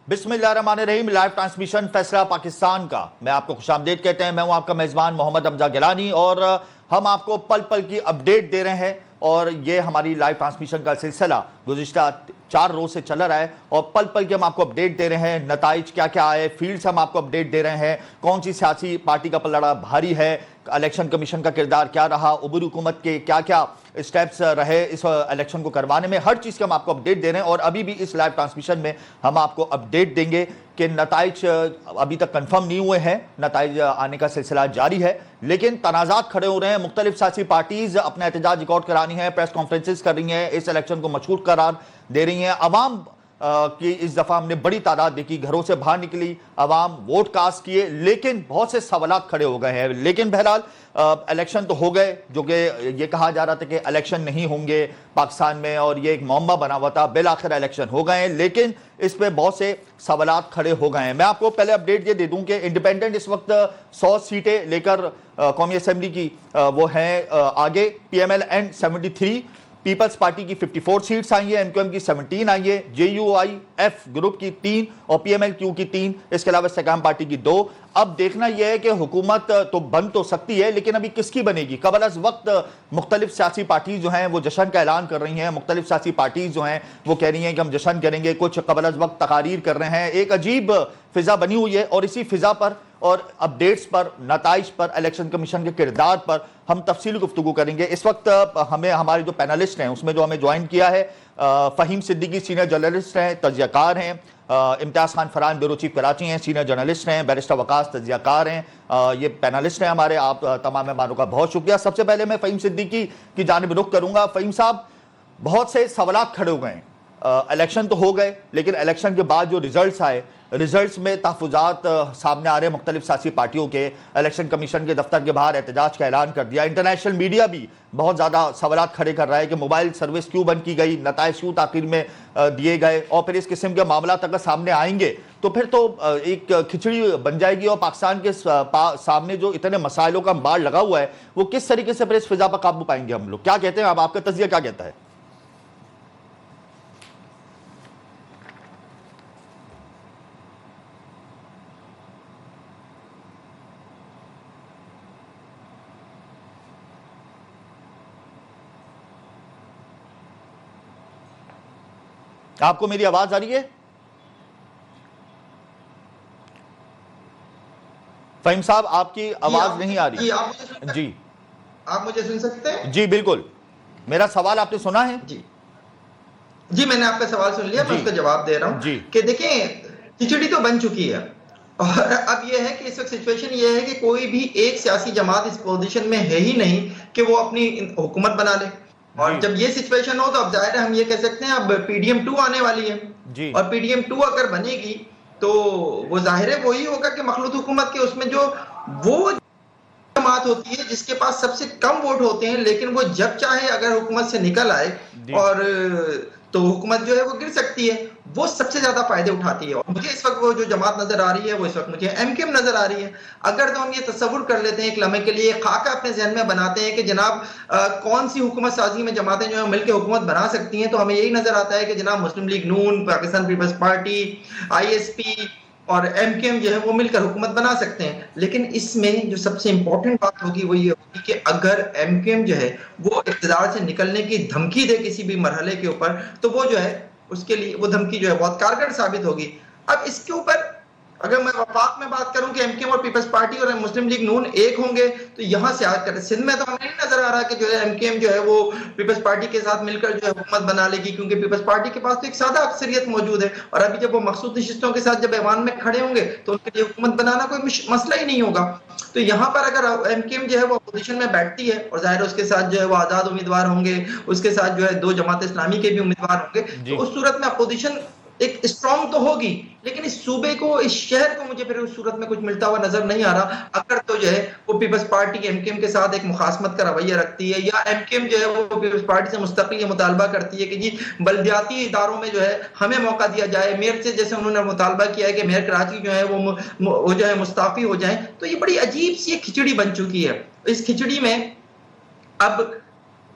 बिस्मिल्लाहिर्रहमानिर्रहीम। Live transmission फैसला पाकिस्तान का मैं आपको खुशामदीद कहते हैं। मैं हूं आपका मेजबान मोहम्मद हमजा गिलानी और हम आपको पल पल की अपडेट दे रहे हैं और ये हमारी लाइव ट्रांसमिशन का सिलसिला गुज़िश्ता 4 रोज से चल रहा है और पल पल की हम आपको अपडेट दे रहे हैं। नताइज क्या क्या आए, फील्ड से हम आपको अपडेट दे रहे हैं, कौन सी सियासी पार्टी का पलड़ा भारी है, इलेक्शन कमीशन का किरदार क्या रहा, उबूरी हुकूमत के क्या क्या स्टेप्स रहे इस इलेक्शन को करवाने में, हर चीज़ का हम आपको अपडेट दे रहे हैं। और अभी भी इस लाइव ट्रांसमिशन में हम आपको अपडेट देंगे कि नताइज अभी तक कंफर्म नहीं हुए हैं, नताइज आने का सिलसिला जारी है, लेकिन तनाज़ात खड़े हो रहे हैं। मुख्तलिफ सियासी पार्टीज अपना एहतजाज रिकॉर्ड करानी है, प्रेस कॉन्फ्रेंसेस कर रही हैं, इस इलेक्शन को मशहूर करार दे रही हैं। अवाम कि इस दफ़ा हमने बड़ी तादाद देखी, घरों से बाहर निकली, अवाम वोट कास्ट किए, लेकिन बहुत से सवालात खड़े हो गए हैं। लेकिन बहरहाल इलेक्शन तो हो गए, जो कि ये कहा जा रहा था कि इलेक्शन नहीं होंगे पाकिस्तान में और ये एक मौमा बना हुआ था, बिल आखिर इलेक्शन हो गए हैं, लेकिन इस पे बहुत से सवालात खड़े हो गए हैं। मैं आपको पहले अपडेट ये दे दूं कि इंडिपेंडेंट इस वक्त 100 सीटें लेकर कौमी असम्बली की वो हैं आगे। PMLN 73, पीपल्स पार्टी की 54 सीट्स आई है, MQM की 17 आई है, JUIF ग्रुप की 3 और PMLQ की 3, इसके अलावा इस्तेकाम पार्टी की 2। अब देखना यह है कि हुकूमत तो बन तो सकती है, लेकिन अभी किसकी बनेगी। कबल अज वक्त मुख्तलिफ सियासी पार्टी जो हैं वो जश्न का ऐलान कर रही हैं, मुख्तलिफ सियासी पार्टी जो हैं वो कह रही हैं कि हम जश्न करेंगे, कुछ कबल अज वक्त तकारीर कर रहे हैं। एक अजीब फिजा बनी हुई है और इसी फिजा पर और अपडेट्स पर, नताइज पर, इलेक्शन कमीशन के किरदार पर हम तफसीली गुफ्तगू करेंगे। इस वक्त हमें हमारे जो पैनलिस्ट हैं उसमें जो हमें ज्वाइन किया है फ़हीम सिद्दीकी सीनियर जर्नलिस्ट हैं, तज्ज़ियाकार हैं, इम्तियाज़ खान फरहान ब्यूरो चीफ कराची हैं, सीनियर जर्नलिस्ट हैं, बैरिस्टर वकास तज्ज़ियाकार हैं, ये पैनलिस्ट हैं हमारे। आप तमाम मेहमानों का बहुत शुक्रिया। सबसे पहले मैं फ़हीम सिद्दीकी की जानिब रुख करूँगा। फ़हीम साहब, बहुत से सवालात खड़े हो गए हैं, इलेक्शन तो हो गए, लेकिन इलेक्शन के बाद जो रिजल्ट्स आए, रिजल्ट्स में तहफ़्फ़ुज़ात सामने आ रहे हैं मुख्तलिफ सियासी पार्टियों के। इलेक्शन कमीशन के दफ्तर के बाहर एहतजाज का ऐलान कर दिया। इंटरनेशनल मीडिया भी बहुत ज़्यादा सवालात खड़े कर रहा है कि मोबाइल सर्विस क्यों बंद की गई, नताइज क्यों ताख़ीर में दिए गए, और फिर इस किस्म के मामला अगर सामने आएंगे तो फिर तो एक खिचड़ी बन जाएगी और पाकिस्तान के सामने जो इतने मसाइलों का अंबार लगा हुआ है वो किस तरीके से फिर इस फिजा पर काबू पाएंगे हम लोग। क्या कहते हैं आप, आपका तज़किया क्या कहता है? आपको मेरी आवाज आ रही है? फ़हीम साहब, आपकी आवाज नहीं आ रही। जी, आप मुझे सुन सकते हैं? जी बिल्कुल। मेरा सवाल आपने सुना है? जी मैंने आपका सवाल सुन लिया, मैं उसका जवाब दे रहा हूं कि देखिए, खिचड़ी तो बन चुकी है और अब यह है कि इस वक्त सिचुएशन यह है कि कोई भी एक सियासी जमात इस पोजीशन में है ही नहीं कि वो अपनी हुकूमत बना ले। और जब ये सिचुएशन हो तो अब जाहिर है हम ये कह सकते हैं अब PDM 2 आने वाली है जी। और PDM 2 अगर बनेगी तो वो जाहिर है वही होगा कि मखलूत हुकूमत के उसमें जो वो जमात होती है जिसके पास सबसे कम वोट होते हैं, लेकिन वो जब चाहे अगर हुकूमत से निकल आए और तो हुकूमत जो है वो गिर सकती है, वो सबसे ज्यादा फायदे उठाती है। और मुझे इस वक्त वो जो जमात नजर आ रही है वो इस वक्त मुझे MQM नजर आ रही है। अगर तो हम ये तस्वुर कर लेते हैं एक लम्हे के लिए, खाका अपने जहन में बनाते हैं कि जनाब कौन सी हुकूमत साजी में जमातें जो है मिलकर हुकूमत बना सकती हैं, तो हमें यही नजर आता है कि जनाब मुस्लिम लीग नून, पाकिस्तान पीपल्स पार्टी, ISP और MQM जो है वो मिलकर हुकूमत बना सकते हैं। लेकिन इसमें जो सबसे इंपॉर्टेंट बात होगी वो ये होगी कि अगर MQM जो है वो इक़्तिदार से निकलने की धमकी दे किसी भी मरहले के ऊपर, तो वो जो है उसके लिए वो धमकी जो है बहुत कारगर साबित होगी। अब इसके ऊपर अगर मैं वफाक में बात करूं कि MQM और पीपल्स पार्टी और मुस्लिम लीग नून एक होंगे, तो यहां से आकर सिंध में तो हमें नहीं नजर आ रहा कि जो है MQM जो है वो पीपल्स पार्टी के साथ मिलकर जो है हुकूमत बना लेगी, क्योंकि पीपल्स पार्टी के पास तो एक सादा अक्सरियत मौजूद है और अभी जब वो मखसूस नशिस्तों के साथ जब ऐवान में खड़े होंगे तो उनके लिए हुकूमत बनाना कोई मसला ही नहीं होगा। तो यहाँ पर अगर MQM जो है वो अपोजिशन में बैठती है और जाहिर उसके साथ जो है वो आजाद उम्मीदवार होंगे, उसके साथ जो है 2 जमात इस्लामी के भी उम्मीदवार होंगे, तो उस सूरत में अपोजिशन एक स्ट्रॉन्ग तो होगी, लेकिन इस सूबे को, इस शहर को मुझे फिर उस सूरत में कुछ मिलता हुआ नजर नहीं आ रहा। अगर तो जो है वो पीपल्स पार्टी MQM के साथ एक मुखासमत का रवैया रखती है या MQM जो है वो पीपल्स पार्टी से मुस्तकिल ये मुतालबा करती है कि जी बल्दियाती इदारों में जो है हमें मौका दिया जाए, मेयर से जैसे उन्होंने मुतालबा किया है कि मेयर कराची जो है वो जो है मुस्ताफी हो जाए, तो ये बड़ी अजीब सी खिचड़ी बन चुकी है। इस खिचड़ी में अब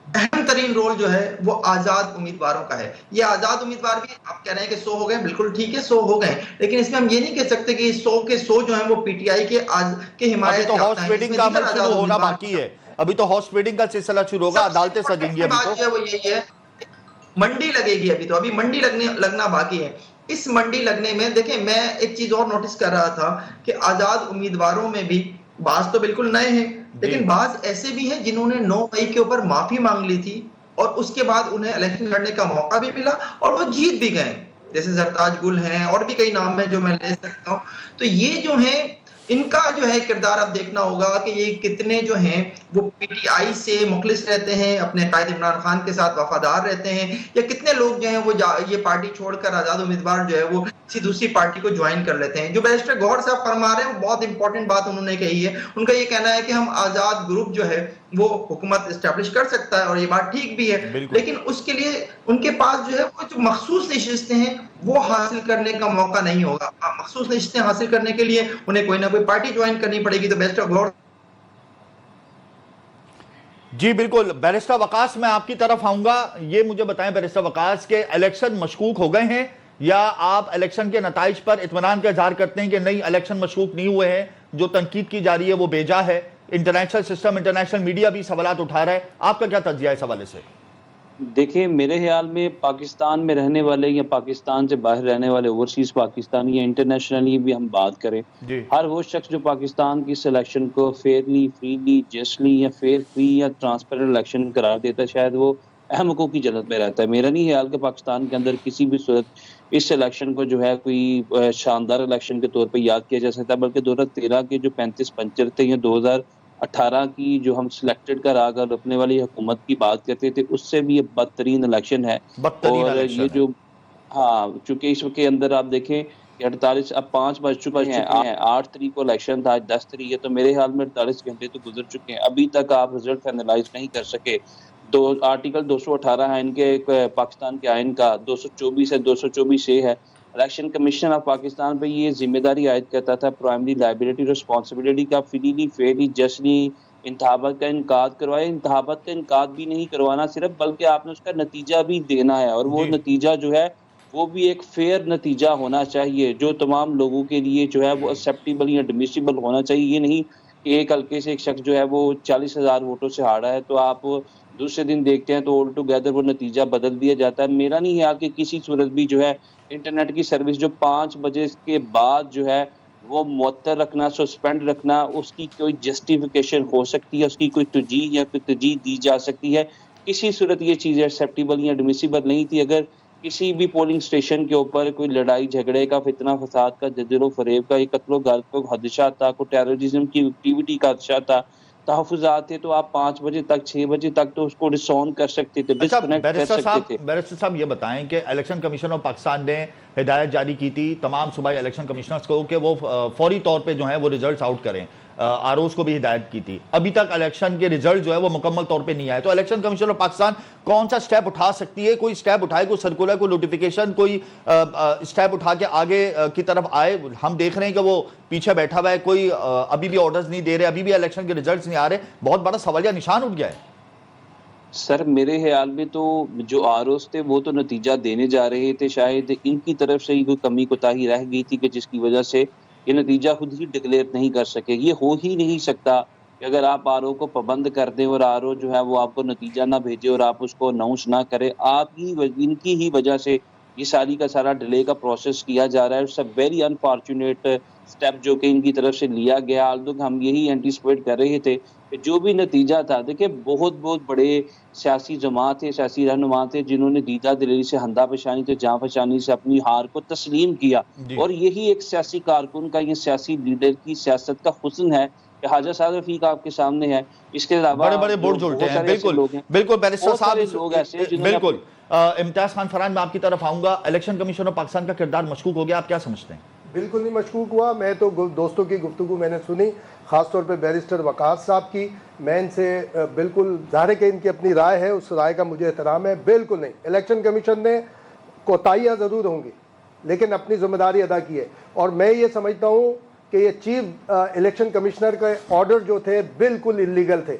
अहम तरीन रोल जो है वो आजाद उम्मीदवारों का है। ये आजाद उम्मीदवार भी आप कह रहे हैं कि 100 हो गए, बिल्कुल ठीक है 100 हो गए, लेकिन इसमें हम ये नहीं कह सकते कि 100 के 100 जो है वो पीटीआई के अभी हिमायत तो हॉर्स याफ्ता है। ट्रेडिंग इसमें का दीगर अमल शुरू आजाद होना उम्मीदवार बाकी है। अभी तो हॉर्स ट्रेडिंग का सिलसिला शुरू होगा, सबसे अदालतें सजेंगी अभी बात तो। जो है वो यही है, मंडी लगेगी अभी तो, अभी मंडी लगना बाकी है। इस मंडी लगने में देखें, मैं एक चीज और नोटिस कर रहा था कि आजाद उम्मीदवारों में भी बाज तो बिल्कुल नए हैं, लेकिन बाज ऐसे भी हैं जिन्होंने 9 मई के ऊपर माफी मांग ली थी और उसके बाद उन्हें इलेक्शन लड़ने का मौका भी मिला और वो जीत भी गए, जैसे जरताज गुल हैं और भी कई नाम हैं जो मैं ले सकता हूं। तो ये जो है इनका जो है किरदार अब देखना होगा कि ये कितने जो हैं वो पीटीआई से मुखलिस रहते हैं, अपने कायद इमरान खान के साथ वफादार रहते हैं, या कितने लोग जो हैं वो ये पार्टी छोड़कर आजाद उम्मीदवार जो है वो किसी दूसरी पार्टी को ज्वाइन कर लेते हैं। जो बैरिस्टर गौहर साहब फरमा रहे हैं, बहुत इंपॉर्टेंट बात उन्होंने कही है। उनका ये कहना है कि हम आजाद ग्रुप जो है वो हुकूमत एस्टेब्लिश कर सकता है और ये बात ठीक भी है, लेकिन उसके लिए उनके पास जो है वो जो मखसूस नशिस्तें हैं वो हासिल करने का मौका नहीं होगा। मखसूस नशिस्तें हासिल करने के लिए उन्हें कोई ना कोई पार्टी ज्वाइन करनी पड़ेगी। तो बैरिस्टर गौहर जी बिल्कुल। बैरिस्टर वकास, मैं आपकी तरफ आऊंगा, ये मुझे बताएं बैरिस्टर वकास के इलेक्शन मशकूक हो गए हैं या आप इलेक्शन के नताइज पर इत्मीनान का इजहार करते हैं कि नहीं इलेक्शन मशकूक नहीं हुए हैं, जो तनकीद की जा रही है वो बेजा है, इंटरनेशनल सिस्टम इंटरनेशनल मीडिया भी सवालात उठा रहा है, आपका क्या तज्जिया है इस हवाले से? देखिए, मेरे ख्याल में पाकिस्तान में रहने वाले या पाकिस्तान से बाहर रहने वाले ओवरसीज पाकिस्तानी या इंटरनेशनली भी हम बात करें, हर वो शख्स जो पाकिस्तान की सिलेक्शन को फेयरली, फ्रीली, जस्टली या फेयर, फ्री या ट्रांसपेरेंट इलेक्शन करार देता है, शायद वो अहम हकूक़ की जन्नत में रहता है। मेरा नहीं ख्याल कि पाकिस्तान के अंदर किसी भी सूरत इस इलेक्शन को जो है कोई शानदार इलेक्शन के तौर पर याद किया जा सकता है, बल्कि 2013 के जो 35 पंचर थे या 2018 की जो हम सिलेक्टेड करा कर रोकने वाली हुकूमत की बात करते थे, उससे भी ये बदतरीन इलेक्शन है। और ये जो हाँ, चूंकि इसके अंदर आप देखें कि 48 अब 5 बज चुके हैं, 8 तारीख को इलेक्शन था, आज 10 तारीख है, तो मेरे ख्याल में 48 घंटे तो गुजर चुके हैं, अभी तक आप रिजल्ट फाइनलाइज नहीं कर सके। तो आर्टिकल 218 है इनके पाकिस्तान के आइन का, 224 है, 224 ए है। इलेक्शन कमीशन ऑफ पाकिस्तान पे ये जिम्मेदारी आयद करता था प्राइमरी लाइबिलिटी रिस्पॉन्सिबिलिटी का फ्रीली, फेयरली, जस्टली इंतखाबात का इनकाद करवाए। इंतखाबात का इनकाद भी नहीं करवाना सिर्फ, बल्कि आपने उसका नतीजा भी देना है, और वो नतीजा जो है वो भी एक फेयर नतीजा होना चाहिए जो तमाम लोगों के लिए जो है वो एक्सेप्टेबल या एडमिसिबल होना चाहिए। ये नहीं कि एक हल्के से एक शख्स जो है वो 40,000 वोटों से हारा है तो आप दूसरे दिन देखते हैं तो ऑल टुगेदर वो नतीजा बदल दिया जाता है। मेरा नहीं ख्याल कि किसी सूरत भी जो है इंटरनेट की सर्विस जो 5 बजे के बाद जो है वो मुअत्तल रखना, सस्पेंड रखना, उसकी कोई जस्टिफिकेशन हो सकती है, उसकी कोई तरजीह या कोई तरजीह दी जा सकती है। किसी सूरत ये चीज़ एक्सेप्टेबल या एडमिसिबल नहीं थी। अगर किसी भी पोलिंग स्टेशन के ऊपर कोई लड़ाई झगड़े का, फितना फसाद का, जदलो फरेब का, कत्लो गार्द का खदशा था, कोई टेररिज्म की एक्टिविटी का खदशा था, तहफ़्फ़ुज़ात थे, तो आप 5 बजे तक 6 बजे तक तो उसको डिसऑन कर सकते थे, डिस्कनेक्ट कर सकते थे। बैरिस्टर साहब ये बताएं कि इलेक्शन कमीशन ऑफ पाकिस्तान ने हिदायत जारी की थी तमाम सूबाई इलेक्शन कमिश्नर्स को कि वो फौरी तौर पे जो है वो रिजल्ट्स आउट करें, आरओज़ को भी हिदायत की थी। अभी तक इलेक्शन के रिजल्ट जो है वो मुकम्मल तौर पे नहीं आए, तो इलेक्शन कमीशन ऑफ पाकिस्तान कौन सा स्टेप उठा सकती है? कोई स्टेप उठाए, कोई सर्कुलर, कोई नोटिफिकेशन, कोई स्टेप उठा के आगे की तरफ आए? हम देख रहे हैं कि वो पीछे बैठा हुआ है, कोई अभी भी ऑर्डर्स नहीं दे रहे, अभी भी इलेक्शन के रिजल्ट नहीं आ रहे, बहुत बड़ा सवालिया निशान उठ गया है। सर मेरे ख्याल में तो जो आरओज़ थे वो तो नतीजा देने जा रहे थे, शायद इनकी तरफ से ही कोई कमी कोताही रह गई थी कि जिसकी वजह से ये नतीजा खुद ही डिक्लेयर नहीं कर सके। ये हो ही नहीं सकता कि अगर आप आरओ को पाबंद कर दें और आरओ जो है वो आपको नतीजा ना भेजे और आप उसको अनाउंस ना करें, आप ही इनकी ही वजह से ये सारी का सारा डिले का प्रोसेस किया जा रहा है। It's a very unfortunate step जो कि इनकी तरफ से लिया गया। आल्दो हम यही एंटिसिपेट कर रहे थे कि जो भी नतीजा था, देखिए बहुत बड़े सियासी जमात थे, सियासी रहनुमा थे जिन्होंने दीदा दिली से, हंदा पेशानी से, जाँ पेशानी से अपनी हार को तस्लीम किया, और यही एक सियासी कारकुन का, ये सियासी लीडर की सियासत का हुस्न है कि हाजा साहब रफीक आपके सामने है। इसके अलावा बड़े-बड़े बुर्ज उल्टे हैं। बिल्कुल बैरिस्टर साहब, लोग ऐसे बिल्कुल। इम्तियाज खान फरहान, मैं आपकी तरफ आऊंगा। इलेक्शन कमीशन ऑफ पाकिस्तान का किरदार मशकूक हो गया, आप क्या समझते हैं? बिल्कुल नहीं मशकूक हुआ। मैं तो दोस्तों की गुफ्तगू मैंने सुनी, ख़ासतौर पे बैरिस्टर वकास साहब की। मैं इनसे बिल्कुल, ज़ाहिर है कि इनकी अपनी राय है, उस राय का मुझे एहतराम है। बिल्कुल नहीं, इलेक्शन कमीशन ने कोताहियाँ ज़रूर होंगी लेकिन अपनी जिम्मेदारी अदा की है। और मैं ये समझता हूँ कि ये चीफ इलेक्शन कमिश्नर के ऑर्डर जो थे बिल्कुल इलीगल थे,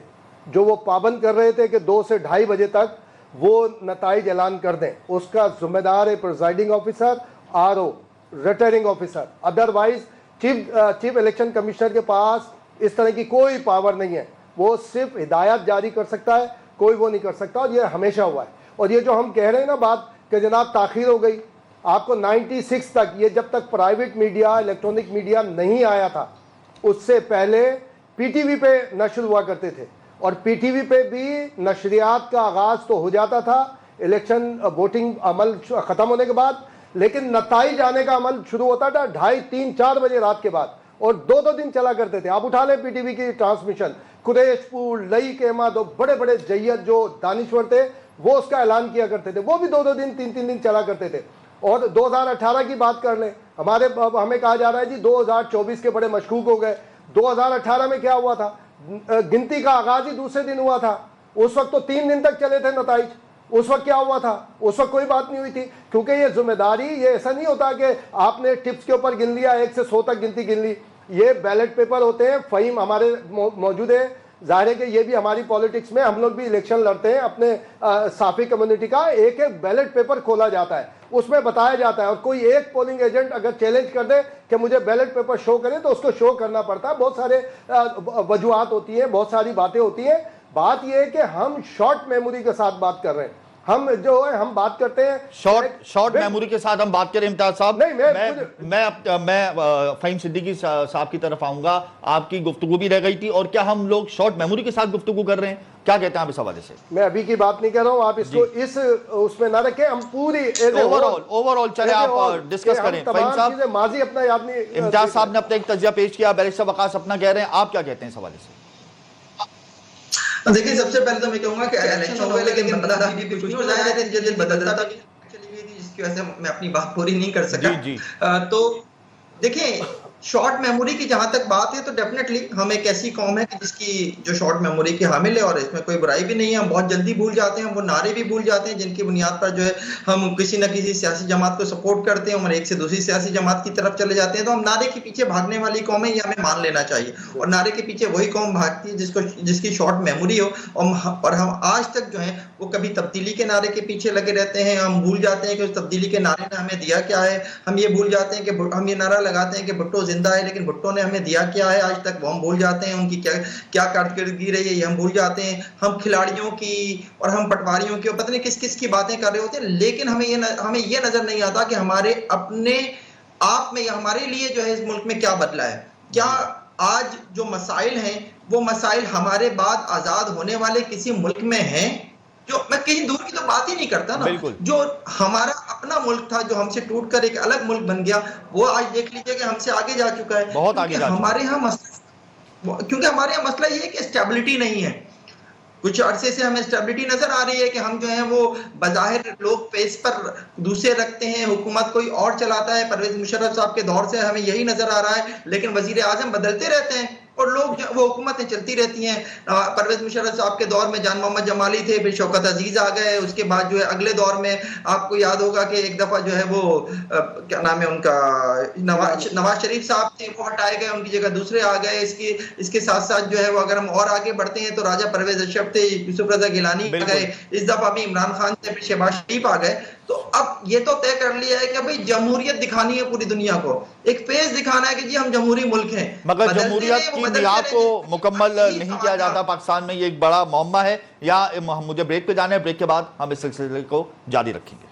जो वो पाबंद कर रहे थे कि 2 से 2:30 बजे तक वो नताइज ऐलान कर दें, उसका जिम्मेदार है presiding officer, RO, returning officer. Otherwise chief election commissioner के पास इस तरह की कोई पावर नहीं है, वो सिर्फ हिदायत जारी कर सकता है, कोई वो नहीं कर सकता, और ये हमेशा हुआ है। और ये जो हम कह रहे हैं ना बात कि जनाब ताखीर हो गई, आपको 96 तक, ये जब तक प्राइवेट मीडिया, इलेक्ट्रॉनिक मीडिया नहीं आया था, उससे पहले PTV पे नशर हुआ करते थे, और PTV पे भी नशरियात का आगाज़ तो हो जाता था इलेक्शन वोटिंग अमल ख़त्म होने के बाद, लेकिन नताइज आने का अमल शुरू होता था 2:30, 3, 4 बजे रात के बाद, और 2-2 दिन चला करते थे। आप उठा लें PTV की ट्रांसमिशन, कुरैशपुर, लई के दो बड़े बड़े जैयद जो दानिश्वर थे वो उसका ऐलान किया करते थे, वो भी 2-2 दिन, 3-3 दिन चला करते थे। और 2018 की बात कर लें, हमें कहा जा रहा है जी 2024 के बड़े मशकूक हो गए। 2018 में क्या हुआ था, गिनती का आगाज ही दूसरे दिन हुआ था, उस वक्त तो 3 दिन तक चले थे नताइज। उस वक्त क्या हुआ था, उस वक्त कोई बात नहीं हुई थी, क्योंकि ये जिम्मेदारी, ये ऐसा नहीं होता कि आपने टिप्स के ऊपर गिन लिया, 1 से 100 तक गिनती गिन ली। ये बैलेट पेपर होते हैं, फ़हीम हमारे मौजूद है, जाहिर है कि ये भी हमारी पॉलिटिक्स में, हम लोग भी इलेक्शन लड़ते हैं अपने साफी कम्युनिटी का, एक एक बैलेट पेपर खोला जाता है, उसमें बताया जाता है, और कोई एक पोलिंग एजेंट अगर चैलेंज कर दे कि मुझे बैलेट पेपर शो करें तो उसको शो करना पड़ता है। बहुत सारे वजूहात होती हैं, बहुत सारी बातें होती हैं। बात यह है कि हम शॉर्ट मेमोरी के साथ बात कर रहे हैं, हम जो है हम बात करते हैं शॉर्ट मेमोरी के साथ हम बात करें। इम्तियाज साहब, मैं फ़हीम सिद्दीकी साहब की तरफ आऊंगा, आपकी गुफ्तगू भी रह गई थी, और क्या हम लोग शॉर्ट मेमोरी के साथ गुफ्तगू कर रहे हैं, क्या कहते हैं आप इस हवाले से? मैं अभी की बात नहीं कर रहा हूं, आप इसको इस उसमें ना रखें, हम पूरी ओवरऑल चले आप डिस्कस करें। फ़हीम साहब, माजी अपना याद नहीं, इम्तियाज साहब ने अपना एक तजिया पेश किया, बैरिस्टर वकास अपना कह रहे हैं, आप क्या कहते हैं इस हवाले से? देखिए, सबसे पहले तो मैं कहूंगा कि इलेक्शन हो गए, लेकिन बदला भी कुछ नहीं हो जाएगा, दिन बदलता था चली गई थी, जिसकी वजह से मैं अपनी बात पूरी नहीं कर सका। तो देखिए, शॉर्ट मेमोरी की जहां तक बात है तो डेफिनेटली हम एक ऐसी कौम है कि जिसकी जो शॉर्ट मेमोरी की हामिल है, और इसमें कोई बुराई भी नहीं है। हम बहुत जल्दी भूल जाते हैं, वो नारे भी भूल जाते हैं जिनकी बुनियाद पर जो है हम किसी न किसी सियासी जमात को सपोर्ट करते हैं और एक से दूसरी सियासी जमात की तरफ चले जाते हैं। तो हम नारे के पीछे भागने वाली कौम है, ये हमें मान लेना चाहिए, और नारे के पीछे वही कौम भागती है जिसकी शॉर्ट मेमोरी हो। और हम आज तक जो है वो कभी तब्दीली के नारे के पीछे लगे रहते हैं। हम भूल जाते हैं कि उस तब्दीली के नारे ने हमें दिया क्या है। हम ये भूल जाते हैं कि हम ये नारा लगाते हैं कि भुट्टो जिंदा है, लेकिन भुट्टो ने हमें दिया क्या है आज तक, वो हम भूल जाते हैं। उनकी क्या कारकर्दगी रही है ये हम भूल जाते हैं। हम खिलाड़ियों की और हम पटवारियों की और पता नहीं किस किस की बातें कर रहे होते हैं, लेकिन हमें ये नजर नहीं आता कि हमारे अपने आप में, हमारे लिए जो है इस मुल्क में क्या बदला है। क्या आज जो मसाइल हैं वो मसाइल हमारे बाद आजाद होने वाले किसी मुल्क में हैं? जो मैं कहीं दूर की तो बात ही नहीं करता ना, जो हमारा अपना मुल्क था, जो हमसे टूटकर एक अलग मुल्क बन गया, वो आज देख लीजिए कि हमसे आगे जा चुका है। बहुत आगे जा चुका है। क्योंकि हमारे यहाँ मसला ये है कि स्टेबिलिटी नहीं है। कुछ अरसे से हमें स्टेबिलिटी नजर आ रही है कि हम जो है वो बज़ाहिर लोग पेस पर दूसरे रखते हैं, हुकूमत कोई और चलाता है। परवेज मुशर्रफ साहब के दौर से हमें यही नजर आ रहा है, लेकिन वजीर आजम बदलते रहते हैं और लोग वो हुकूमतें चलती रहती हैं। परवेज मुशर्रफ साहब के दौर में जान मोहम्मद जमाली थे, फिर शौकत अजीज आ गए, उसके बाद जो है अगले दौर में आपको याद होगा कि एक दफा जो है वो क्या नाम है उनका, नवाज शरीफ साहब थे, वो हटाए गए, उनकी जगह दूसरे आ गए। इसके साथ साथ जो है वो अगर हम और आगे बढ़ते हैं तो राजा परवेज अशरफ थे, यूसुफ रजा गिलानी आ गए, इस दफा भी इमरान खान थे, फिर शहबाज शरीफ आ गए। तो अब ये तो तय कर लिया है कि भाई जमहूरियत दिखानी है पूरी दुनिया को, एक फेस दिखाना है कि जी हम जमहूरी मुल्क हैं, मगर जमहूरियत की मियाद को मुकम्मल नहीं किया जाता पाकिस्तान में, ये एक बड़ा मौमा है। या मुझे ब्रेक पे जाना है, ब्रेक के बाद हम इस सिलसिले को जारी रखेंगे।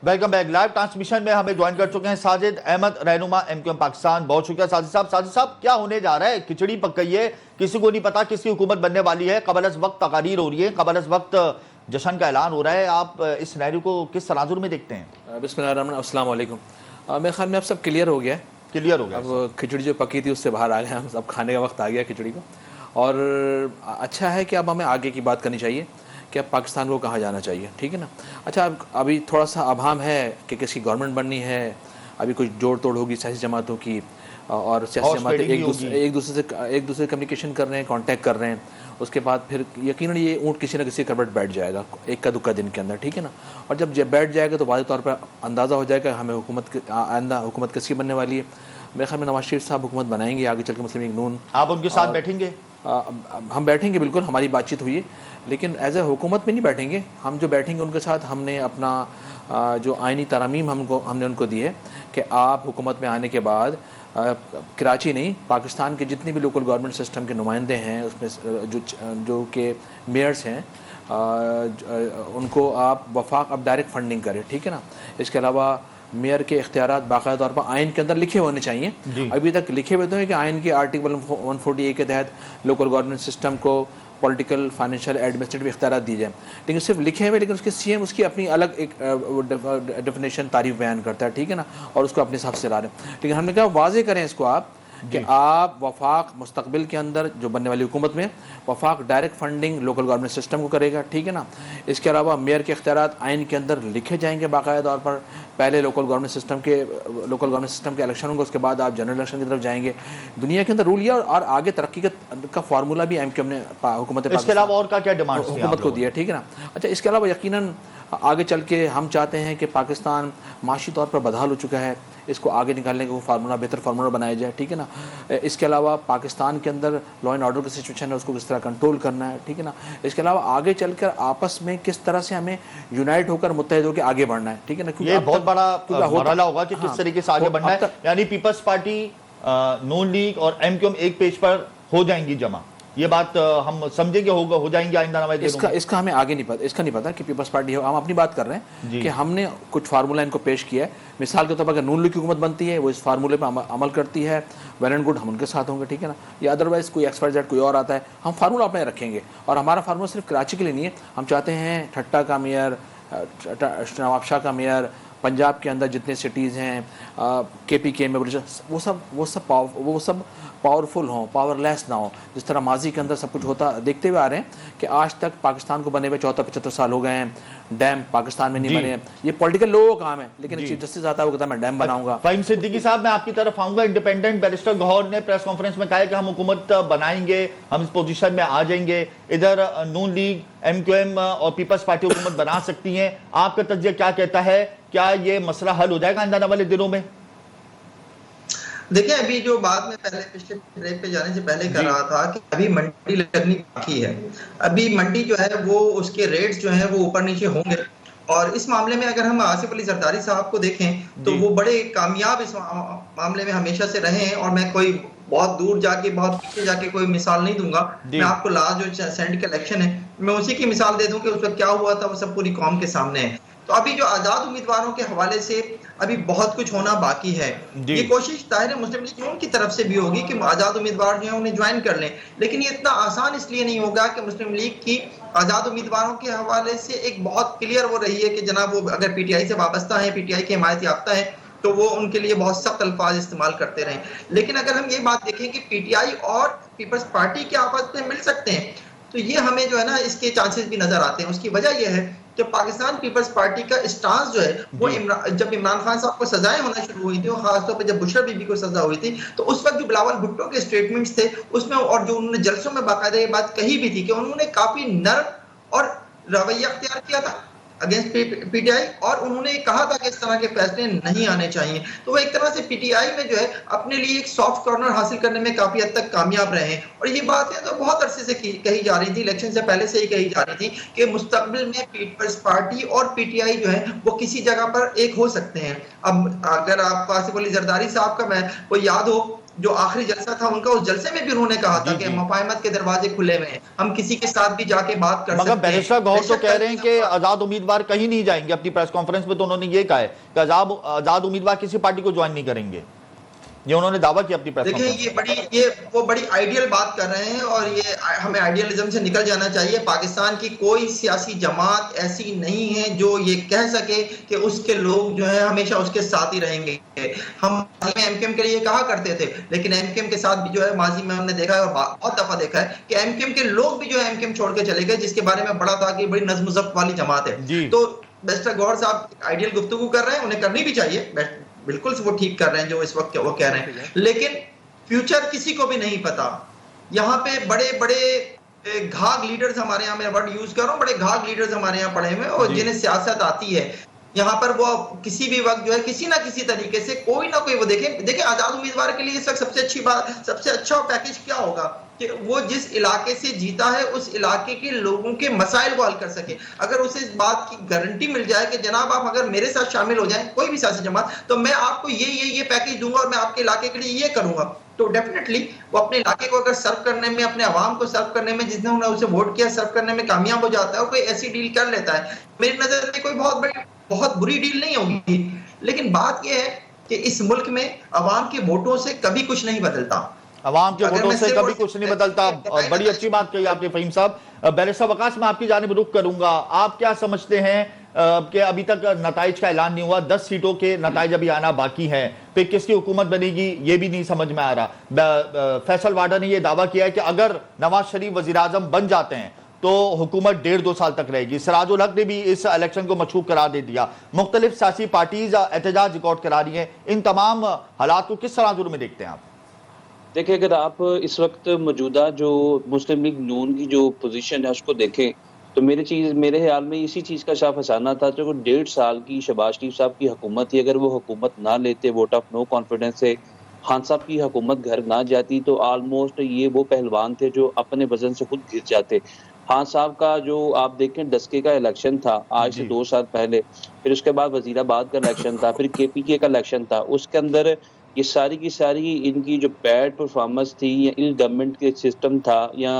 Welcome back. लाइव ट्रांसमिशन में हमें ज्वाइन कर चुके हैं साजिद अहमद, रहनुमा MQM पाकिस्तान। बहुत शुक्रिया साजिद साहब, क्या होने जा रहा है? खिचड़ी पक गई है, किसी को नहीं पता किसकी हुकूमत बनने वाली है। कबल अज़ वक्त तकारीर हो रही है, कबल अज़ वक्त जश्न का ऐलान हो रहा है। आप इस सिनेरियो को किस तनाजुर में देखते हैं? बिस्मिल्लाह, अस्सलाम वालेकुम। मेरे ख्याल में अब सब क्लियर हो गया है। अब खिचड़ी जो पकी थी उससे बाहर आ गए हम, अब खाने का वक्त आ गया खिचड़ी को। और अच्छा है कि अब हमें आगे की बात करनी चाहिए कि अब पाकिस्तान को कहाँ जाना चाहिए, ठीक है ना। अच्छा, अभी थोड़ा सा अभाम है कि किसकी गवर्नमेंट बननी है, अभी कुछ जोड़ तोड़ होगी सियासी जमातों की, और सियासी जमातें एक दूसरे से कम्युनिकेशन कर रहे हैं, कांटेक्ट कर रहे हैं। उसके बाद फिर यकीनन ये ऊँट किसी न किसी करवट बैठ जाएगा एक का दुक्का दिन के अंदर, ठीक है ना। और जब बैठ जाएगा तो वाज़ेह तौर पर अंदाज़ा हो जाएगा हमें आइंदा हुकूमत किसकी बनने वाली है। मेरे ख्याल में नवाज शरीफ साहब हुकूमत बनाएंगे आगे चल के मुस्लिम लीग नून। आप उनके साथ बैठेंगे? हम बैठेंगे, बिल्कुल हमारी बातचीत हुई है, लेकिन एज ए हुकूमत में नहीं बैठेंगे। हम जो बैठेंगे उनके साथ, हमने अपना जो आइनी तरमीम हमने उनको दी है कि आप हुकूमत में आने के बाद कराची नहीं, पाकिस्तान के जितने भी लोकल गवर्नमेंट सिस्टम के नुमाइंदे हैं उसमें जो के मेयर्स हैं उनको आप वफाक अब डायरेक्ट फंडिंग करें, ठीक है ना। इसके अलावा मेयर के इख्तियारात बाकायदा तौर पर आइन के अंदर लिखे होने चाहिए। अभी तक लिखे हुए तो है कि आइन के आर्टिकल 140A के तहत लोकल गवर्नमेंट सिस्टम को पॉलिटिकल, फाइनेंशियल, एडमिनिस्ट्रेटिव इख्तियारात दिए जाए, लेकिन सिर्फ लिखे हुए, लेकिन उसके सीएम उसकी अपनी अलग एक डेफिनेशन तारीफ बयान करता है, ठीक है ना, और उसको अपने हिसाब से ला रहे हैं। लेकिन हमने कहा वाजे करें इसको आप कि आप वफाक मुस्तकबिल के अंदर जो बनने वाली हुकूमत में वफाक direct funding local government system को करेगा, ठीक है ना। इसके अलावा मेयर के इख्तियारात आइन के अंदर लिखे जाएंगे बाकायदा तौर पर। पहले लोकल गवर्नमेंट सिस्टम के इलेक्शन होंगे, उसके बाद आप जनरल इलेक्शन की तरफ जाएंगे। दुनिया के अंदर रूल लिया और आगे तरक्की का फार्मूला भी एमक्यूएम ने हुकूमत इसके अलावा और क्या डिमांड हुकूमत को दिया, ठीक है ना। अच्छा, इसके अलावा यकीनन आगे चल के हम चाहते हैं कि पाकिस्तान माशी तौर पर बदहाल हो चुका है, इसको आगे निकालने का वो फार्मूला, बेहतर फार्मूला बनाया जाए, ठीक है ना। इसके अलावा पाकिस्तान के अंदर लॉ एंड ऑर्डर की सिचुएशन है, उसको किस तरह कंट्रोल करना है, ठीक है ना। इसके अलावा आगे चलकर आपस में किस तरह से हमें यूनाइट होकर मुत्तहिद होकर आगे बढ़ना है, ठीक है ना। क्योंकि ये बहुत बड़ा मरहला होगा कि किस तरीके से आगे बढ़ना है। यानी पीपल्स पार्टी, नून लीग और एमक्यूएम एक पेज पर हो जाएंगी जमा, ये बात हम समझेंगे हो जाएंगे आइंदा नवाज। इसका हमें आगे नहीं पता, इसका नहीं पता कि पीपल्स पार्टी हो। हम अपनी बात कर रहे हैं कि हमने कुछ फार्मूला इनको पेश किया है। मिसाल के तौर पर अगर नून लीग की हुकूमत बनती है, वो इस फार्मूले पर अमल करती है, वेल एंड गुड, हम उनके साथ होंगे, ठीक है ना। या अदरवाइज कोई XYZ कोई और आता है, हम फार्मूला अपने रखेंगे। और हमारा फार्मूला सिर्फ कराची के लिए नहीं है, हम चाहते हैं ठट्टा का मेयर, नवाबशाह का मेयर, पंजाब के अंदर जितने सिटीज़ हैं, KPK में वो सब पावरफुल हों, पावरलेस ना हो। जिस तरह माजी के अंदर सब कुछ होता देखते हुए आ रहे हैं कि आज तक पाकिस्तान को बने हुए 74-75 साल हो गए हैं, डैम पाकिस्तान में नहीं बने। ये पॉलिटिकल लोगों का काम है, लेकिन चीफ जस्टिस आता है वो कहता है मैं डैम बनाऊंगा। फ़हीम सिद्दीकी साहब, मैं आपकी तरफ आऊंगा। इंडिपेंडेंट बैरिस्टर गौहर ने प्रेस कॉन्फ्रेंस में कहा कि हम हुकूमत बनाएंगे, हम इस पोजीशन में आ जाएंगे। इधर नून लीग, एमक्यूएम और पीपल्स पार्टी हुकूमत बना सकती है। आपका तज्जिया क्या कहता है, क्या ये मसला हल हो जाएगा आने वाले दिनों में? देखिए, अभी जो बात में पहले पिछले ब्रेक पे जाने से पहले कर रहा था कि अभी मंडी लगनी बाकी है। अभी मंडी जो है वो उसके रेट्स जो है वो ऊपर नीचे होंगे, और इस मामले में अगर हम आसिफ अली जरदारी साहब को देखें तो वो बड़े कामयाब इस मामले में हमेशा से रहे हैं। और मैं कोई बहुत दूर जाके, बहुत पीछे जाके कोई मिसाल नहीं दूंगा। मैं आपको लास्ट जो सेंट का इलेक्शन है, मैं उसी की मिसाल दे दूं कि उस वक्त क्या हुआ था, वो सब पूरी कौम के सामने है। तो अभी जो आजाद उम्मीदवारों के हवाले से अभी बहुत कुछ होना बाकी है। ये कोशिश ताहिर मुस्लिम लीग नून की तरफ से भी होगी कि आजाद उम्मीदवार जो है उन्हें ज्वाइन कर लें, लेकिन ये इतना आसान इसलिए नहीं होगा कि मुस्लिम लीग की आजाद उम्मीदवारों के हवाले से एक बहुत क्लियर वो रही है कि जनाब वो अगर पीटीआई से वाबस्ता है, पीटीआई की हिमायत याफ्ता है, तो वो उनके लिए बहुत सख्त अल्फाज इस्तेमाल करते रहे। लेकिन अगर हम ये बात देखें कि पीटीआई और पीपल्स पार्टी के आपस में मिल सकते हैं, तो ये हमें जो है ना इसके चांसेस भी नजर आते हैं। उसकी वजह यह है कि पाकिस्तान पीपल्स पार्टी का स्टांस जो है वो जब इमरान खान साहब को सजाएं होना शुरू हुई थी, और खासतौर पर जब बुशरा बीबी को सजा हुई थी, तो उस वक्त जो बिलावल भुट्टो के स्टेटमेंट्स थे उसमें, और जो उन्होंने जलसों में बाकायदा ये बात कही भी थी कि उन्होंने काफी नर्म और रवैया अख्तियार किया था अगेंस्ट पीटीआई, और उन्होंने कहा था कि इस तरह के फैसले नहीं आने चाहिए। तो वो एक तरह से पीटीआई में जो है अपने लिए एक सॉफ्ट कॉर्नर हासिल करने में काफी हद तक कामयाब रहे हैं। और ये बातें तो बहुत अरसे से कही जा रही थी, इलेक्शन से पहले से ही कही जा रही थी कि मुस्तकबिल में पीपल्स पार्टी और पीटीआई जो है वो किसी जगह पर एक हो सकते हैं। अब अगर आपको आसिफ अली जरदारी साहब का मैं वो याद हो, जो आखिरी जलसा था उनका, उस जलसे में भी उन्होंने कहा था कि मुफाहमत के दरवाजे खुले हुए हैं, हम किसी के साथ भी जाके बात कर सकते हैं। बैरिस्टर गौहर तो कह रहे हैं कि आजाद उम्मीदवार कहीं नहीं जाएंगे। अपनी प्रेस कॉन्फ्रेंस में तो उन्होंने ये कहा है कि आजाद उम्मीदवार किसी पार्टी को ज्वाइन नहीं करेंगे, ये उन्होंने दावा किया अपनी प्रेस कॉन्फ्रेंस। देखिए, वो बड़ी आइडियल बात कर रहे हैं, और ये हमें आइडियलिज्म से निकल जाना चाहिए। पाकिस्तान की कोई सियासी जमात ऐसी नहीं है जो ये कह सके कि उसके लोग जो है हमेशा उसके साथ ही रहेंगे। हम एमक्यूएम के लिए कहा करते थे, लेकिन एमक्यूएम के साथ भी जो है माजी में हमने देखा है और बहुत दफा देखा है कि एमक्यूएम के लोग भी जो है एमक्यूएम छोड़ के चले गए, जिसके बारे में बड़ा था कि बड़ी नज्म ज़ब्त वाली जमात है। तो बैरिस्टर गौहर साहब आइडियल गुफ्तगू कर रहे हैं, उन्हें करनी भी चाहिए, बिल्कुल वो ठीक कर रहे हैं जो इस वक्त वो कह रहे हैं, लेकिन फ्यूचर किसी को भी नहीं पता। यहाँ पे बड़े बड़े घाघ लीडर्स हमारे यहाँ, मैं वर्ड यूज कर रहा हूँ, बड़े घाघ लीडर्स हमारे यहाँ पड़े हुए और जिन्हें सियासत आती है। यहाँ पर वो किसी भी वक्त जो है किसी ना किसी तरीके से कोई ना कोई वो देखें आजाद उम्मीदवार के लिए इस वक्त सबसे अच्छी बात, सबसे अच्छा पैकेज क्या होगा कि वो जिस इलाके से जीता है उस इलाके के लोगों के मसाइल को हल कर सके। अगर उसे इस बात की गारंटी मिल जाए कि जनाब आप अगर मेरे साथ शामिल हो जाएं, कोई भी सियासी जमात, तो मैं आपको ये पैकेज दूंगा और मैं आपके इलाके के लिए ये करूंगा, तो डेफिनेटली वो अपने इलाके को अगर सर्व करने में, अपने आवाम को सर्व करने में, जिसने उन्हें उसे वोट किया सर्व करने में कामयाब हो जाता है और कोई ऐसी डील कर लेता है। मेरी नजर में कोई बहुत बुरी डील नहीं होगी, लेकिन बात यह है कि इस मुल्क में अवाम के वोटों से कभी कुछ नहीं बदलता। अवाम के वोटों से कभी कुछ नहीं बदलता। बड़ी अच्छी बात कही आपने फहीम साहब। बैरिस्टर वकास, मैं आपकी जानिब रुख करूंगा। आप क्या समझते हैं कि अभी तक नताइज का ऐलान नहीं हुआ, 10 सीटों के नताइज अभी आना बाकी है, फिर किसकी हुकूमत बनेगी ये भी नहीं समझ में आ रहा। फैसल वाडा ने यह दावा किया है कि अगर नवाज शरीफ वजीर आजम बन जाते हैं तो हुकूमत 1.5-2 साल तक रहेगी। सिराजुल हक ने भी इस इलेक्शन को मशकूक करार दे दिया। मुख्तलिफ सियासी पार्टीज एहतजाज रिकॉर्ड करा रही है। इन तमाम हालात को किस तनाजुर में देखते हैं आप? देखिए, अगर आप इस वक्त मौजूदा जो मुस्लिम लीग नून की जो पोजीशन है उसको देखें तो मेरे ख्याल में इसी चीज़ का शाह फसाना था जो 1.5 साल की शहबाज शरीफ साहब की हुकूमत थी। अगर वो हुकूमत ना लेते, वोट ऑफ नो कॉन्फिडेंस से खान साहब की हुकूमत घर ना जाती, तो आलमोस्ट ये वो पहलवान थे जो अपने वजन से खुद गिर जाते। खान साहब का जो आप देखें डस्के का इलेक्शन था आज से 2 साल पहले, फिर उसके बाद वजीराबाद का इलेक्शन था, फिर KPK का इलेक्शन था, उसके अंदर ये सारी की सारी इनकी जो बैड परफॉर्मेंस थी या इल गवर्नमेंट के सिस्टम था या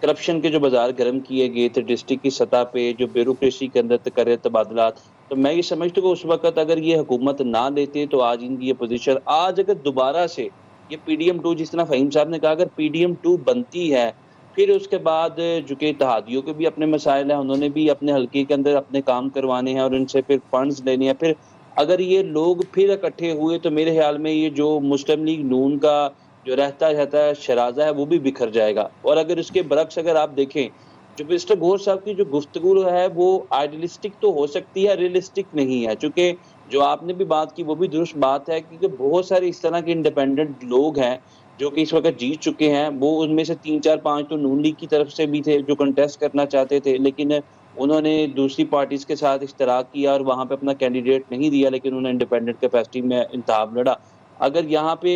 करप्शन के जो बाजार गर्म किए गए थे डिस्ट्रिक्ट की सतह पे, जो ब्यूरोक्रेसी के अंदर तकर्रे तबादलात, तो मैं ये समझता हूँ कि उस वक्त अगर ये हुकूमत ना लेते तो आज इनकी ये पोजीशन, आज अगर दोबारा से ये PDM-2, जिस तरह फहीम साहब ने कहा, अगर PDM-2 बनती है फिर उसके बाद जो कि इत्तेहादियों के भी अपने मसाइल हैं, उन्होंने भी अपने हल्के के अंदर अपने काम करवाने हैं और उनसे फिर फंड्स लेने हैं, फिर अगर ये लोग फिर इकट्ठे हुए तो मेरे ख्याल में ये जो मुस्लिम लीग नून का जो रहता है शराजा है वो भी बिखर जाएगा। और अगर इसके बरक्स अगर आप देखें जो मिस्टर गौहर साहब की जो गुफ्तगू है वो आइडियलिस्टिक तो हो सकती है, रियलिस्टिक नहीं है, चूँकि जो आपने भी बात की वो भी दुरुस्त बात है क्योंकि बहुत सारे इस तरह के इंडिपेंडेंट लोग हैं जो कि इस वक्त जीत चुके हैं। वो उनमें से 3-4-5 तो नून लीग की तरफ से भी थे जो कंटेस्ट करना चाहते थे, लेकिन उन्होंने दूसरी पार्टीज के साथ इश्तराक किया और वहाँ पे अपना कैंडिडेट नहीं दिया, लेकिन उन्होंने इंडिपेंडेंट कैपेसिटी में इंतखाब लड़ा। अगर यहाँ पे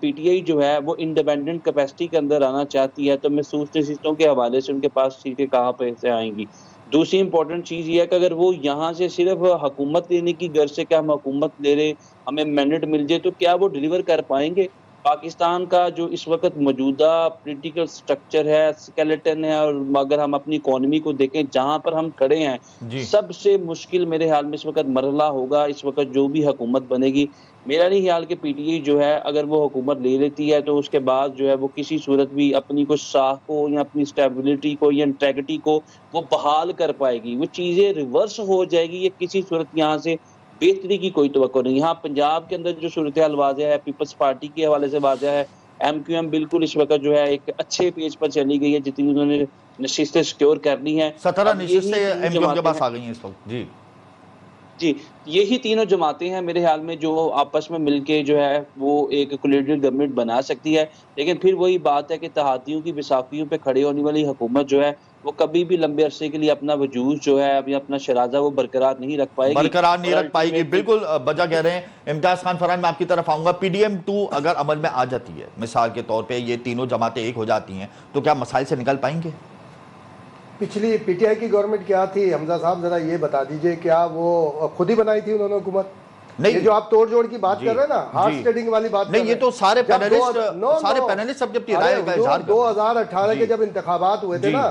PTI जो है वो इंडिपेंडेंट कैपेसिटी के अंदर आना चाहती है तो महसूस नशीस्तों के हवाले से उनके पास सीटें कहाँ पे से आएंगी। दूसरी इंपॉर्टेंट चीज़ ये है कि अगर वो यहाँ से सिर्फ हुकूमत लेने की गर्ज से, क्या हम हुकूमत ले रहे, हमें मैंडेट मिल जाए, तो क्या वो डिलीवर कर पाएंगे? पाकिस्तान का जो इस वक्त मौजूदा पॉलिटिकल स्ट्रक्चर है, स्केलेटन है, और अगर हम अपनी इकोनॉमी को देखें जहां पर हम खड़े हैं, सबसे मुश्किल मेरे ख्याल में इस वक्त मरहला होगा इस वक्त जो भी हुकूमत बनेगी। मेरा नहीं ख्याल कि PTI जो है अगर वो हुकूमत ले लेती है तो उसके बाद जो है वो किसी सूरत भी अपनी कुछ साख को या अपनी स्टेबिलिटी को या इंटेग्रिटी को वो बहाल कर पाएगी। वो चीज़ें रिवर्स हो जाएगी, ये किसी सूरत यहाँ से बेहतरी की कोई तवक्को नहीं। यहाँ पंजाब के अंदर जो सूरत हाल वाज़ेह है, पीपल्स पार्टी के हवाले से वाज़ेह है, MQM बिल्कुल इस वक्त जो है एक अच्छे पेज पर चली गई है, जितनी उन्होंने नशिस्तें सिक्योर करनी है। 17 नशिस्तें MQM के पास आ गई हैं इस वक्त। जी, यही तीनों जमातें हैं मेरे ख्याल में जो आपस में मिलके जो है वो एक कोलिडियल गवर्नमेंट बना सकती है। लेकिन फिर वही बात है कि तहातियों की बैसाखियों पे खड़े होने वाली हुकूमत जो है वो कभी भी लंबे अरसे के लिए अपना वजूद जो है अभी अपना शराजा वो बरकरार नहीं रख पाएगी। बिल्कुल बजा कह रहे हैं। इम्तियाज खान फरहान, मैं आपकी तरफ आऊंगा। PDM-2 अगर अमल में आ जाती है, मिसाल के तौर पे ये तीनों जमातें एक हो जाती हैं, तो क्या मसाइल से निकल पाएंगे? पिछली PTI की गवर्नमेंट क्या थी, हमजा साहब जरा ये बता दीजिए, क्या वो खुद ही बनाई थी उन्होंने हुकूमत? नहीं, ये जो आप तोड़ जोड़ की बात कर रहे हैं ना, हार्ड स्टेडिंग वाली बात नहीं, ये तो सारे पैनलिस्ट सब जब 2018 के जब इंतखाबात हुए थे ना,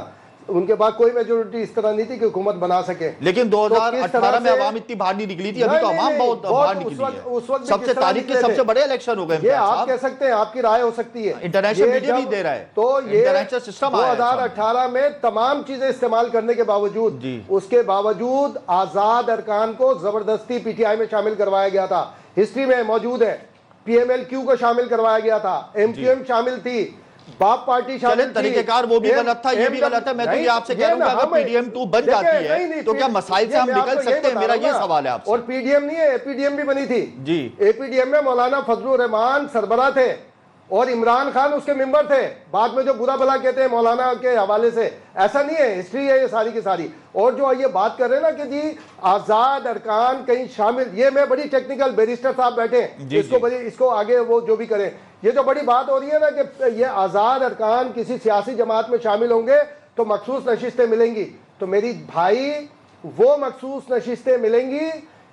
उनके बाद कोई मेजोरिटी इस तरह नहीं थी कि हुकूमत बना सके। लेकिन 2018 में आवाम इतनी बाहर नहीं निकली थी, अभी तो आवाम बहुत बाहर निकली है। उस वक्त सबसे तारीख के सबसे बड़े इलेक्शन हो गए। ये आप कह सकते हैं, आपकी राय हो सकती है, इंटरनेशनल मीडिया भी दे रहा है। तो ये इंटरनेशनल सिस्टम 2018 में तमाम चीजें इस्तेमाल करने के बावजूद, उसके बावजूद आजाद अरकान को जबरदस्ती PTI में शामिल करवाया गया था। हिस्ट्री में मौजूद है, PMLQ को शामिल करवाया गया था, MQM शामिल थी, बाप पार्टी शामिल थी। तरीकेकार वो भी गलत था, ये भी गलत है। मैं तो ये आपसे कह रहा हूं अगर PDM-2 बन जाती है तो क्या मसाइल से हम निकल सकते हैं? मेरा ये सवाल है आपसे। और PDM नहीं है, APDM भी बनी थी जी। APDM में मौलाना फजलुर रहमान सरबराह थे और इमरान खान उसके मेंबर थे, बाद में जो बुरा भला कहते हैं मौलाना के हवाले से, ऐसा नहीं है, हिस्ट्री है ये सारी की सारी। और जो ये बात कर रहे हैं ना कि जी आजाद अरकान कहीं शामिल, ये मैं बड़ी टेक्निकल, बैरिस्टर साहब बैठे इसको आगे वो जो भी करें, ये जो बड़ी बात हो रही है ना कि ये आजाद अरकान किसी सियासी जमात में शामिल होंगे तो मखसूस नशिस्तें मिलेंगी, तो मेरी भाई वो मखसूस नशिस्तें मिलेंगी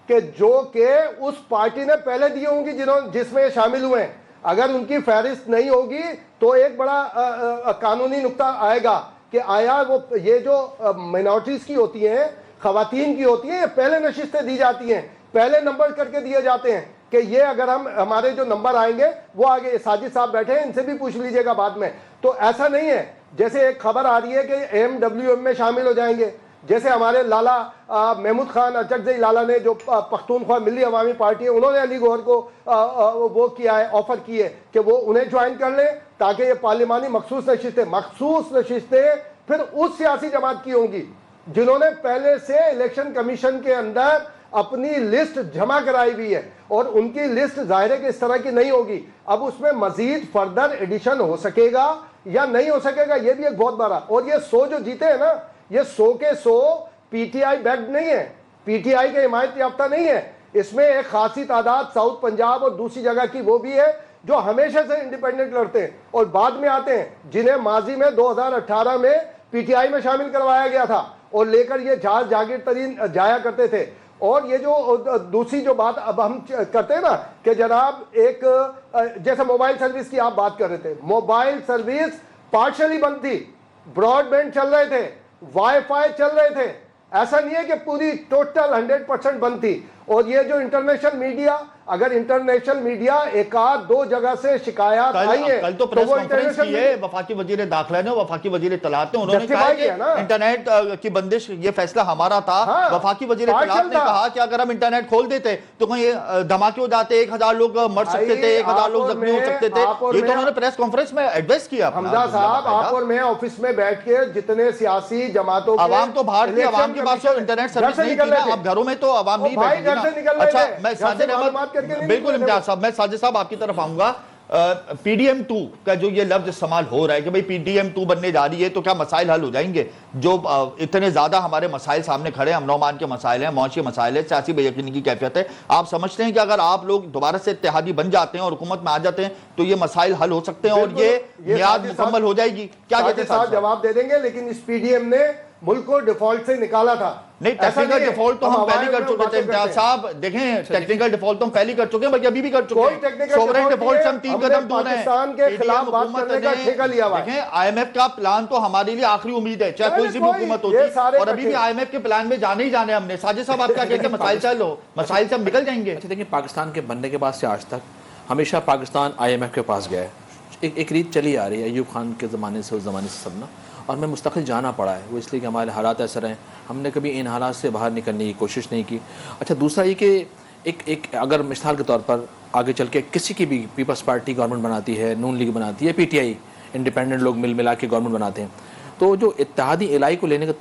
कि जो के उस पार्टी ने पहले दी होंगी जिसमें ये शामिल हुए हैं। अगर उनकी फहरिस्त नहीं होगी तो एक बड़ा कानूनी नुक्ता आएगा कि आया वो ये जो माइनॉरिटीज की होती हैं, खवातीन की होती हैं, ये पहले नशिस्तें दी जाती हैं, पहले नंबर करके दिए जाते हैं कि ये अगर हमारे जो नंबर आएंगे वो आगे। साजिद साहब बैठे हैं, इनसे भी पूछ लीजिएगा बाद में। तो ऐसा नहीं है, जैसे एक खबर आ रही है कि AMWM में शामिल हो जाएंगे, जैसे हमारे लाला महमूद खान अचकजई लाला ने जो पख्तूनख्वा मिली अवामी पार्टी है, उन्होंने अली गौहर को वो किया है, ऑफर की है कि वो उन्हें ज्वाइन कर ले ताकि ये पार्लिमानी मखसूस नशिस्तें फिर उस सियासी जमात की होंगी जिन्होंने पहले से इलेक्शन कमीशन के अंदर अपनी लिस्ट जमा कराई हुई है, और उनकी लिस्ट जाहिर है कि इस तरह की नहीं होगी। अब उसमें मजीद फर्दर एडिशन हो सकेगा या नहीं हो सकेगा, ये भी एक बहुत बड़ा। और ये 100 जो जीते हैं ना, ये 100 के 100 PTI बैक्ड नहीं है, PTI के हिमायत याफ्ता नहीं है। इसमें एक खासी तादाद साउथ पंजाब और दूसरी जगह की वो भी है जो हमेशा से इंडिपेंडेंट लड़ते हैं और बाद में आते हैं, जिन्हें माजी में 2018 में PTI में शामिल करवाया गया था और लेकर ये जागीर तरीन जाया करते थे। और ये जो दूसरी जो बात अब हम करते हैं ना कि जनाब एक जैसे मोबाइल सर्विस की आप बात कर रहे थे, मोबाइल सर्विस पार्शियली बंद थी, ब्रॉडबैंड चल रहे थे, वाईफाई चल रहे थे, ऐसा नहीं है कि पूरी टोटल 100% बंद थी। और ये जो इंटरनेशनल मीडिया, अगर इंटरनेशनल मीडिया एक आध दो जगह से शिकायत आई है, कल तो प्रेस कॉन्फ्रेंस की है वफाकी वजीर दाखिला ने, वफाकी वजीर इत्तलात ने, उन्होंने कहा कि इंटरनेट की बंदिश ये फैसला हमारा था। हाँ, वफाकी वजीर इत्तलात ने कहा कि अगर हम इंटरनेट खोल देते तो कहीं धमाके हो जाते, 1000 लोग मर सकते थे, 1000 लोग जख्मी हो सकते थे। ये तो उन्होंने प्रेस कॉन्फ्रेंस में एडवाइस किया। हमजा साहब, आप और मैं ऑफिस में बैठ के जितने सियासी जमातों के, आवाम तो बाहर थी, आवाम के पास इंटरनेट सर्विस नहीं थी ना, अब घरों में तो आवाम नहीं बैठी ना। अच्छा, मैं साजिद अहमद, बिल्कुल इम्तियाज साहब, मैं साजिद साहब आपकी तरफ आऊंगा। PDM2 का जो ये लफ्ज इस्तेमाल हो रहा है कि भाई PDM2 बनने जा रही है तो क्या मसाइल हल हो जाएंगे? जो इतने ज्यादा हमारे मसाइल सामने खड़े हैं, अमन-ओ-अमान के मसाइल हैं, मौशी मसाइल है, सियासी बेयकीनी की कैफियत है, आप समझते हैं कि अगर आप लोग दोबारा से इत्तेहादी बन जाते हैं और हुकूमत में आ जाते हैं तो ये मसाइल हल हो सकते हैं और ये मियाद मुकम्मल हो जाएगी? क्या कहते हैं? जवाब दे देंगे, लेकिन इस PDM ने मुल्क को डिफॉल्ट से निकाला था। नहीं, टेक्निकल डिफॉल्ट तो हम पहले कर चुके थे इम्तियाज साहब। देखें, टेक्निकल डिफॉल्ट तो हम पहले कर चुके हैं, बल्कि अभी भी कर चुके हैं। सोवरेन डिफॉल्ट से हम 3 कदम दूर हैं। पाकिस्तान के खिलाफ बात करने का ठेका लिया हुआ है। देखें, IMF का प्लान तो हमारे लिए आखिरी उम्मीद है, चाहे कोई सी भी हुकूमत होती है, और अभी भी IMF के प्लान में जाने ही जाने हमने। साजिद साहब, आप क्या कहते हैं? मसाइल से हम निकल जाएंगे? अच्छा देखिए, पाकिस्तान के बनने के बाद से आज तक हमेशा पाकिस्तान IMF के पास गया है। एक रीत चली आ रही है अयूब खान के ज़माने से, उस ज़माने से सब ना, और मैं मुस्तकिल जाना पड़ा है वो, इसलिए कि हमारे हालात ऐसे रहे, हमने कभी इन हालात से बाहर निकलने की कोशिश नहीं की। अच्छा, दूसरा ये कि एक अगर मिसाल के तौर पर आगे चल के किसी की भी पीपल्स पार्टी गवर्नमेंट बनाती है, नून लीग बनाती है, PTI, इंडिपेंडेंट लोग मिल मिला के गवर्नमेंट बनाते हैं, तो जो इत्तेहादी इलाई को लेने का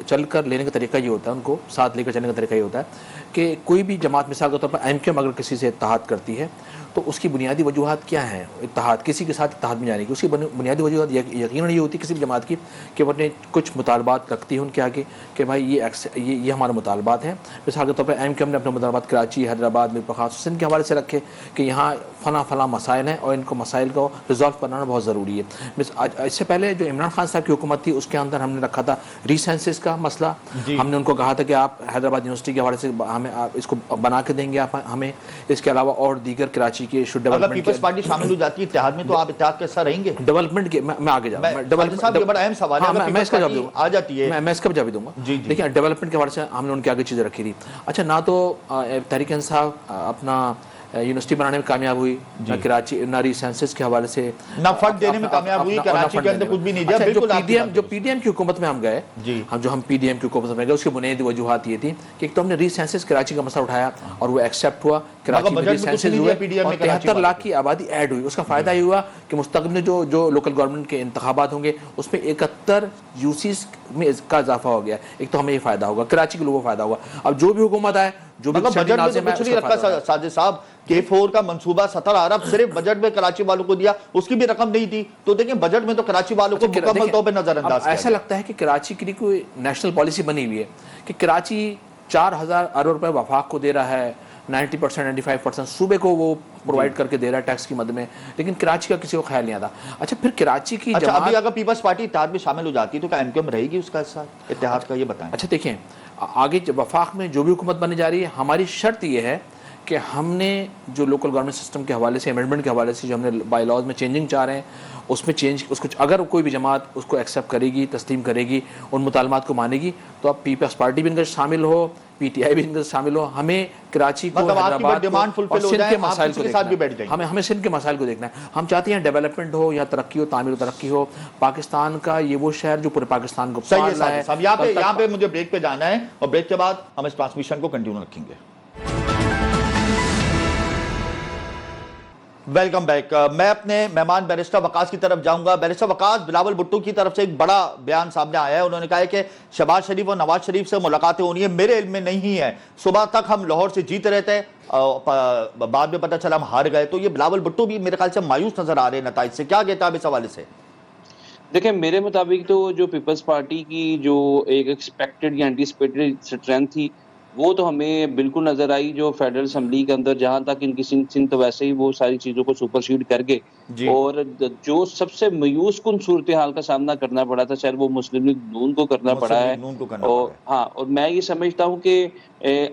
चल कर लेने का तरीका ये होता है, उनको साथ लेकर चलने का तरीका ये होता है कि कोई भी जमात मिसाल के तौर पर MQM अगर किसी से इत्तेहाद करती है तो उसकी बुनियादी वजूहत क्या हैं इत्तेहाद, किसी के साथ इत्तेहाद में जाने की? उसकी बुनियादी वजूहत यकीनन ये होती है किसी भी जमात की कि वो अपने कुछ मुतालबात रखती है उनके आगे कि भाई ये हमारे मुतालबात हैं। मिसाल के तौर पर MQM ने अपने मुतालबात कराची, हैदराबाद, मीर ख़ास हुसैन के हवाले से रखे कि यहाँ फ़ला मसाइल हैं और इनको मसाइल को रिजॉल्व करना बहुत ज़रूरी है। इससे पहले जो इमरान खान साहब की हुकूमत थी उसके अंदर हमने रखा था रीसेंसिस का मसला। हमने उनको कहा था कि आप हैदराबाद यूनिवर्सिटी के हवाले से हमें आप इसको बना के देंगे आप हमें, इसके अलावा और दीगर कराची के शुड डेवलपमेंट। पीपल्स पार्टी शामिल हो जाती है इत्तेहाद में तो आप इत्तेहाद के साथ रहेंगे? डेवलपमेंट के मैं आगे जाऊँ, डेवलपमेंट बड़ा अहम सवाल है, मैं इसका जवाब दूंगा, आ जाती है मैं इसका जवाब दूंगा। देखिए, डेवलपमेंट के हवाले से हमने उनके आगे चीज़ें रखी थी। अच्छा, ना तो तहरीक इंसाफ अपना यूनिवर्सिटी बनाने में कामयाब हुई, ना कराची, ना रीसेंसिस के हवाले से, ना फंड देने में कामयाब हुई, कराची के अंदर कुछ भी नहीं दिया। बिल्कुल जो PDM की हुकूमत में हम गए, हम PDM की हुकूमत में गए, उसकी बुनियादी वजूहत ये थी कि एक तो हमने रीसेंसिस कराची का मसला उठाया और वो एक्सेप्ट हुआ कराची में सेंसस हुए और 73 लाख की आबादी ऐड हुई। उसका फायदा ये हुआ कि मुस्तक़बिल में जो लोकल गवर्नमेंट के इंतखाबात होंगे उसमें 71 यूसीस में इसका इजाफा हो गया। एक तो हमें ये फायदा होगा, कराची के लोगों को फायदा होगा। अब जो भी हुकूमत आए, जो भी बजट में तो कुछ नहीं रखा साजिद साहब, K4 का मंसूबा 17 अरब सिर्फ बजट में कराची वालों को दिया, उसकी भी रकम नहीं थी। तो देखिए बजट में तो कराची वालों को मुकम्मल तौर पे नजरअंदाज ऐसा लगता है कि कराची के लिए कोई नेशनल पॉलिसी बनी हुई है कि कराची 4000 अरब रुपए वफाक को दे रहा है, 90% 95% सूबे को वो प्रोवाइड करके दे रहा है टैक्स की मद में, लेकिन कराची का किसी को ख्याल नहीं आता। अच्छा, फिर कराची की अभी अगर पीपल्स पार्टी इत्तेहाद में शामिल हो जाती है तो क्या MQM रहेगी उसका हिस्सा इत्तेहाद का, ये बताएं। अच्छा देखिए, आगे वफाक में जो भी हुकूमत बनने जा रही है, हमारी शर्त ये है कि हमने जो लोकल गवर्नमेंट सिस्टम के हवाले से, अमेंडमेंट के हवाले से जो हमने बाई लॉज में चेंजिंग चाह रहे हैं, उसमें चेंज उसको अगर कोई भी जमात उसको एक्सेप्ट करेगी, तस्लीम करेगी, उन मुतालमात को मानेगी, तो अब पीपल्स पार्टी भी इनका शामिल हो, PTI भी इनका शामिल हो। हमें कराची को, हैदराबाद को, सिंध के मसाइल को देखना है। हमें सिंध के मसाइल को देखना है। हम चाहते हैं डेवलपमेंट हो या तरक्की हो, तामीर तरक्की हो। पाकिस्तान का ये वो शहर जो पूरे पाकिस्तान को पाल रहा है। यहाँ पे मुझे ब्रेक पे जाना है और ब्रेक के बाद हम इस ट्रांसमिशन को कंटिन्यू रखेंगे। Welcome back. मैं अपने मेहमान बैरिस्टर वकास की तरफ जाऊंगा। बैरिस्टर वकास, बिलावल भुट्टो की तरफ से एक बड़ा बयान सामने आया है। उन्होंने कहा है कि शहबाज शरीफ और नवाज शरीफ से मुलाकातें होनी है, मेरे इल्म में नहीं है। सुबह तक हम लाहौर से जीते रहते हैं, बाद में पता चला हम हार गए। तो ये बिलावल भुट्टो भी मेरे ख्याल से मायूस नजर आ रहे हैं नताइज से। क्या कहता है इस हवाले से? देखिए, मेरे मुताबिक तो जो पीपल्स पार्टी की जो एक एक्सपेक्टेड या एंटीसिपेटेड स्ट्रेंथ थी वो तो हमें बिल्कुल नजर आई। जो फेडरल असम्बली के अंदर जहां तक इनकी सिंध तो वैसे ही वो सारी चीजों को सुपरसीड कर गए, और जो सबसे मायूस कुन सूरत हाल का सामना करना पड़ा था शायद वो मुस्लिम लीग नून को करना पड़ा है। और हाँ, और मैं ये समझता हूँ कि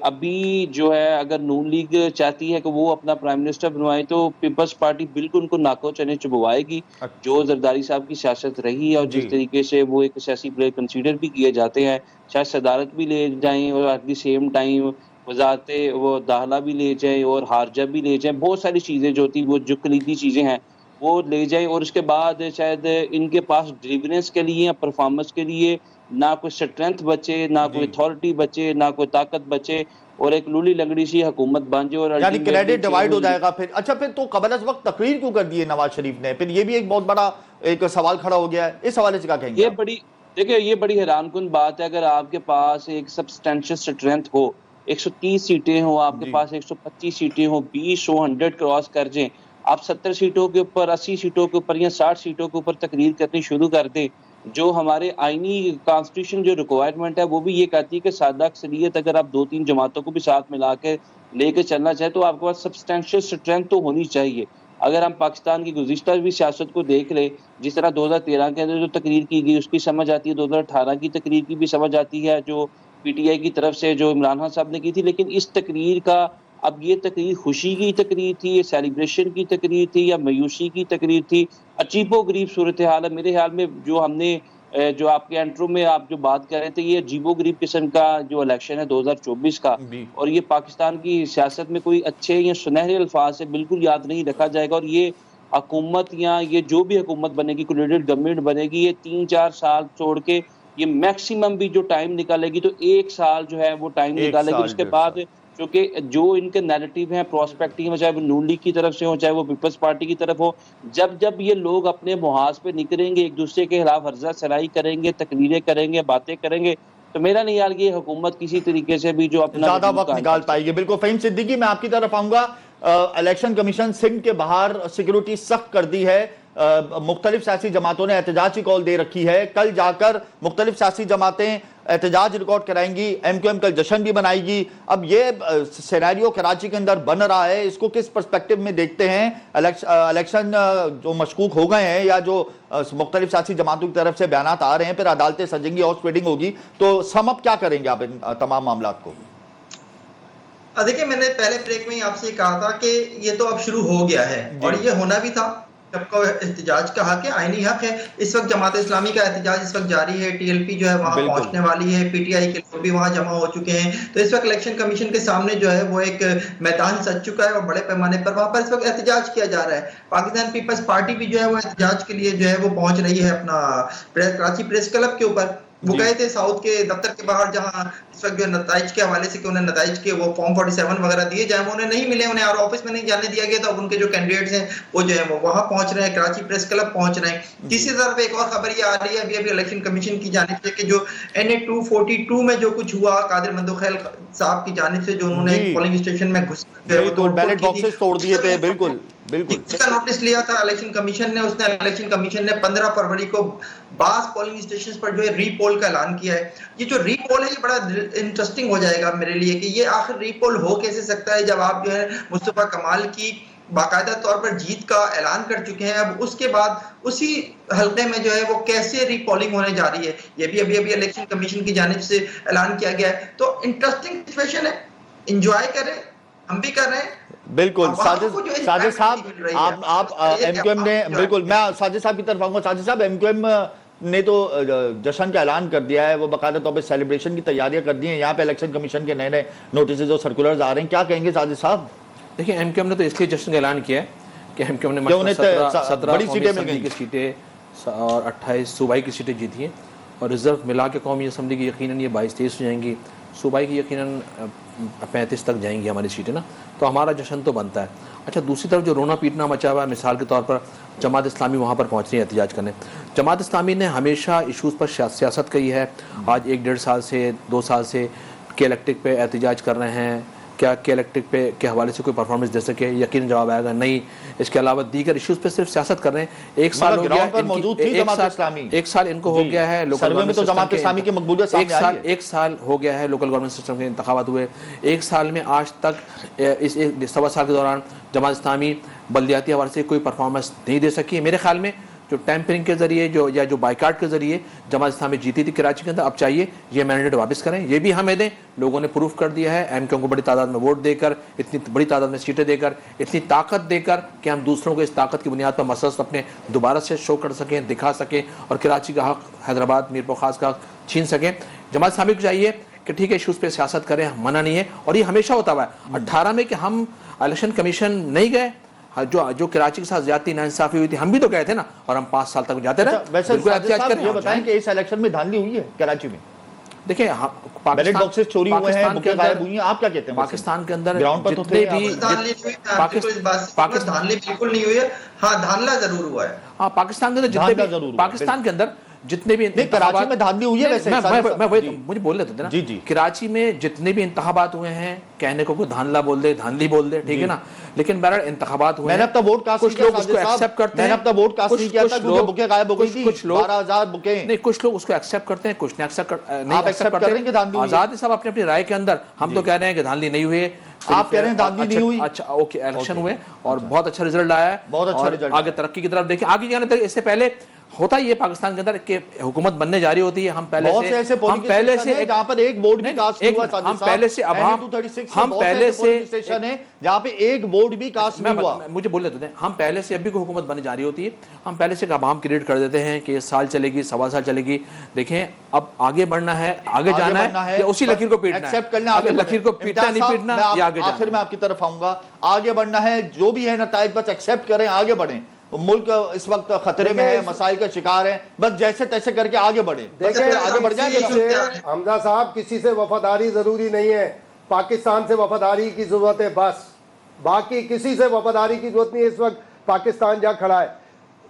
अभी जो है अगर नून लीग चाहती है कि वो अपना प्राइम मिनिस्टर बनवाए तो पीपल्स पार्टी बिल्कुल उनको नाको चने चुबवाएगी। जो जरदारी साहब की सियासत रही है और जिस तरीके से वो एक सियासी प्लेयर कंसीडर भी किए जाते हैं, शायद सदारत भी ले जाएं और एट द सेम टाइम वजारते वो दाखिला भी ले जाएं और हारजा भी ले जाएं, बहुत सारी चीज़ें जो थी वो जो कलीदी चीज़ें हैं वो ले जाएं। और उसके बाद शायद इनके पास डिलीवरेंस के लिए या परफॉर्मेंस के लिए ना कोई स्ट्रेंथ बचे, ना कोई अथॉरिटी बचे, ना कोई ताकत बचे, और एक लूली लंगड़ी सी हुकूमत बन जाए और यानी क्रेडिट डिवाइड हो जाएगा फिर। अच्छा, फिर तो कबल अज़ वक्त तकरीर क्यों कर दी है नवाज शरीफ ने? फिर ये भी एक बहुत बड़ा एक सवाल खड़ा हो गया है। इस हवाले से क्या कहेंगे? ये बड़ी हैरानकुन बात है। अगर आपके पास एक सब्सटेंशियल स्ट्रेंथ हो, 130 सीटें हो आपके पास, 125 सीटें हो, 20 हो, 100 क्रॉस कर जाएं, आप 70 सीटों के ऊपर, 80 सीटों के ऊपर या 60 सीटों के ऊपर तकरीर करनी शुरू कर दें। जो हमारे आईनी कॉन्स्टिट्यूशन जो रिक्वायरमेंट है वो भी ये कहती है कि सादा अक्सरियत अगर आप 2-3 जमातों को भी साथ मिला के लेके चलना चाहे तो आपके पास सब्सटेंशियल स्ट्रेंथ तो होनी चाहिए। अगर हम पाकिस्तान की गुज़िश्ता भी सियासत को देख ले, जिस तरह 2013 के अंदर जो तकरीर की गई उसकी समझ आती है, 2018 की तकरीर की भी समझ आती है जो PTI की तरफ से जो इमरान खान साहब ने की थी। लेकिन इस तकरीर का, अब ये तकरीर खुशी की तकरीर थी, ये सेलिब्रेशन की तकरीर थी या मायूसी की तकरीर थी? अजीबो गरीब सूरत हाल है। मेरे ख्याल में जो हमने जो आपके इंट्रो में आप जो बात कर रहे थे, ये अजीबो गरीब किस्म का जो इलेक्शन है 2024 का, और ये पाकिस्तान की सियासत में कोई अच्छे या सुनहरे अल्फाज से बिल्कुल याद नहीं रखा जाएगा। और ये हुकूमत या ये जो भी हुकूमत बनेगी, कोलिडेड गवर्नमेंट बनेगी, ये 3-4 साल छोड़ के ये मैक्सिमम भी जो टाइम निकालेगी तो 1 साल जो है वो टाइम निकालेगी। उसके बाद क्योंकि जो इनके नैरेटिव हैं, प्रोस्पेक्टिव, चाहे वो नून लीग की तरफ से हो चाहे वो पीपल्स पार्टी की तरफ हो, जब ये लोग अपने मुहाज पे निकलेंगे, एक दूसरे के खिलाफ हर्जा सराई करेंगे, तकरीरें करेंगे, बातें करेंगे, तो मेरा नहीं यार ये हुकूमत किसी तरीके से भी जो अपना ज्यादा वक्त निकाल पाएगी। बिल्कुल। फ़हीम सिद्दीकी, मैं आपकी तरफ आऊंगा। इलेक्शन कमीशन सिंध के बाहर सिक्योरिटी सख्त कर दी है। मुख्तलिफ सियासी जमातों ने एहतजाज की कॉल दे रखी है। कल जाकर मुख्तलिफ सियासी जमातें एहतजाज रिकॉर्ड कराएंगी, MQM कल जश्न भी बनाएगी। अब ये सिनेरियो कराची के अंदर बन रहा है, इसको किस पर्सपेक्टिव में देखते हैं? इलेक्शन जो मशकूक हो गए हैं या जो मुख्तलिफ सियासी जमातों की तरफ से बयान आ रहे हैं, फिर अदालतें सजेंगी और स्प्रेडिंग होगी, तो सम अप क्या करेंगे आप इन तमाम मामला को? देखिए, मैंने पहले ब्रेक में आपसे कहा था कि ये तो अब शुरू हो गया है और ये होना भी था। सबका एहतजाज का हक है, आईनी हक है। इस वक्त जमात इस्लामी का एहतजाज इस वक्त जारी है, TLP जो है वहां पहुंचने वाली है, PTI के लोग भी वहां जमा हो चुके हैं। तो इस वक्त इलेक्शन कमीशन के सामने जो है वो एक मैदान सज चुका है और बड़े पैमाने पर वहां पर इस वक्त एहतजाज किया जा रहा है। पाकिस्तान पीपल्स पार्टी भी जो है वो एहतजाज के लिए जो है वो पहुंच रही है अपना कराची प्रेस क्लब के ऊपर। वो गए थे साउथ के दफ्तर के बाहर, जहां इस वक्त जो नताइज के हवाले से कि उन्हें नताइज के वो फॉर्म 47 वगैरह दिए जाए, वो उन्हें नहीं मिले, उन्हें और ऑफिस में नहीं जाने दिया गया। तो अब उनके जो कैंडिडेट्स हैं वो जो है वो वहां पहुंच रहे हैं, कराची प्रेस क्लब पहुंच रहे हैं। तीसरी तरफ एक और खबर ये आ रही है अभी इलेक्शन कमीशन की जानिब से कि जो NA 242 में जो कुछ हुआ, कादिर मंदोखैल साहब की जानिब से जो उन्होंने पोलिंग स्टेशन में घुस बैलेट बॉक्सेस तोड़ दिए थे, बिल्कुल बिल्कुल इसका नोटिस लिया था इलेक्शन कमीशन ने। इलेक्शन कमीशन ने 15 फरवरी को 22 पोलिंग स्टेशंस पर जो है रीपोल का ऐलान किया है। ये जो रीपोल है ये बड़ा इंटरेस्टिंग हो जाएगा मेरे लिए कि ये आखिर रीपोल हो कैसे सकता है जब आप जो है मुस्तफा कमाल की बाकायदा तौर पर जीत का ऐलान कर चुके हैं। अब उसके बाद उसी हल्के में जो है वो कैसे रीपोलिंग होने जा रही है, ये भी अभी इलेक्शन कमीशन की जानिब से ऐलान किया गया है। तो इंटरेस्टिंग सिचुएशन है, एंजॉय करें, हम भी कर रहे हैं। बिल्कुल साजिद साहब, आप MQM ने, बिल्कुल मैं साजिद साहब की तरफ आऊंगा। साजिद साहब, MQM ने तो जश्न का ऐलान कर दिया है, वो बाकायदा तौर पर सेलिब्रेशन की तैयारियां कर दी हैं। यहाँ पे इलेक्शन कमीशन के नए नए नोटिस और सर्कुलर्स आ रहे हैं, क्या कहेंगे साजिद साहब? देखिए, MQM ने तो इसलिए जश्न का ऐलान किया है कि MQM ने 17 बड़ी सीटें की सीटें और 28 सूबाई की सीटें जीती हैं, और रिजर्व मिला के कौमी असम्बली की यकीनन ये 22-23 हो जाएंगी, सूबाई की यकीनन 35 तक जाएंगी हमारी सीटें ना, तो हमारा जश्न तो बनता है। अच्छा, दूसरी तरफ जो रोना पीटना मचा हुआ है, मिसाल के तौर पर जमात इस्लामी वहाँ पर पहुँच रही है एहतजाज करने। जमात इस्लामी ने हमेशा इशूज़ पर सियासत करी है। आज 1-1.5 साल से 2 साल से के इलेक्ट्रिक पे एहतजाज कर रहे हैं, क्या के इलेक्ट्रिक पे के हवाले से कोई परफॉर्मेंस दे सके, यकीन जवाब आएगा नहीं। इसके अलावा दीगर इश्यूज पे सिर्फ सियासत कर रहे हैं। एक साल हो गया, एक साल इनको हो गया है लोकल गवर्नमेंट जमात इस्लामी की मकबूलियत सामने आई है। एक साल हो गया है लोकल गवर्नमेंट सिस्टम के इंतखाबात हुए। एक साल में आज तक इस 1.25 साल के दौरान जमात इस्लामी बल्दियाती हवाले से कोई परफॉर्मेंस नहीं दे सकी है। मेरे ख्याल में जो टैंपरिंग के जरिए जो बाइकाट के जरिए जमात इस्लामी जीती थी कराची के अंदर, अब चाहिए ये मैंडेट वापस करें, ये भी हमें दें। लोगों ने प्रूफ कर दिया है, MQM को बड़ी तादाद में वोट देकर, इतनी बड़ी तादाद में सीटें देकर, इतनी ताकत देकर कि हम दूसरों को इस ताकत की बुनियाद पर मसल्स अपने दोबारा से शो कर सकें, दिखा सकें, और कराची का हक, हैदराबाद, मीरपुर खास का हक छीन सकें। जमात इस्लामी को चाहिए कि ठीक है, इशूज़ पे सियासत करें, मना नहीं है, और ये हमेशा होता हुआ है। 18 में कि हम इलेक्शन कमीशन नहीं गए, जो कराची के साथ ज्यादती नाइंसाफी हुई थी, हम भी तो गए थे ना, और हम 5 साल तक जाते रहे। वैसे ये बताएं कि इस इलेक्शन में धांधली हुई है कराची में? देखिए, बैलेट बॉक्सेस चोरी हुए हैं, बुकें गायब हुई हैं, आप क्या कहते हैं? पाकिस्तान के अंदर ग्राउंड पर जितने भी पाकिस्तान धांधली बिल्कुल नहीं हुई है, हाँ धांधला जरूर हुआ है। हाँ, पाकिस्तान के अंदर जितने भी पाकिस्तान के अंदर जितने भी कराची में धांधली हुई है, वैसे मैं वही मुझे बोल लेते थे ना, कराची में जितने भी इंतखाबात हुए हैं, कहने को धांधला बोल दे, धांधली बोल दे, ठीक है ना, लेकिन बहरहाल इंतखाबात हुए। मैंने अपना वोट कास्ट कुछ लोग उसको एक्सेप्ट करते हैं, अपना वोट कास्ट नहीं किया था क्योंकि बुकें गायब हो गई थी, कुछ लोग 12,000 बुकें नहीं, कुछ लोग उसको एक्सेप्ट करते हैं, कुछ नहीं एक्सेप्ट करते। आजाद साहब अपनी अपनी राय के अंदर, हम तो कह रहे हैं कि धांधली नहीं हुई है, आप कह रहे हैं धांधली नहीं हुई। अच्छा, ओके, इलेक्शन हुए और बहुत अच्छा रिजल्ट आया है, बहुत अच्छा रिजल्ट, आगे तरक्की की तरफ देखिए। आगे जाने तक इससे पहले होता ही है पाकिस्तान के अंदर कि हुकूमत बनने जा रही होती है, हम पहले से जहां पर एक वोट भी कास्ट नहीं हुआ, हम पहले से स्टेशन है जहां पे एक वोट भी कास्ट नहीं हुआ। मुझे बोल लेते हैं, हम पहले से अभी को हुकूमत बनने जा रही होती है, हम पहले से अवाम क्रिएट कर देते हैं कि साल चलेगी, 1.25 साल चलेगी। देखें, अब आगे बढ़ना है, आगे जाना है, उसी लकीर को पीटना है, एक्सेप्ट करना है, लकीर को पीटना नहीं पीटना, या आगे जाना। आखिर में आपकी तरफ आऊंगा, आगे बढ़ना है, जो भी है नताइज बस एक्सेप्ट करें, आगे बढ़ें। मुल्क इस वक्त खतरे में है, मसाइल का शिकार है, बस जैसे तैसे करके आगे बढ़े, आगे बढ़ जाएंगे। हमजा साहब, किसी से वफादारी जरूरी नहीं है, पाकिस्तान से वफादारी की जरूरत है बस, बाकी किसी से वफादारी की जरूरत नहीं है। इस वक्त पाकिस्तान जहाँ खड़ा है,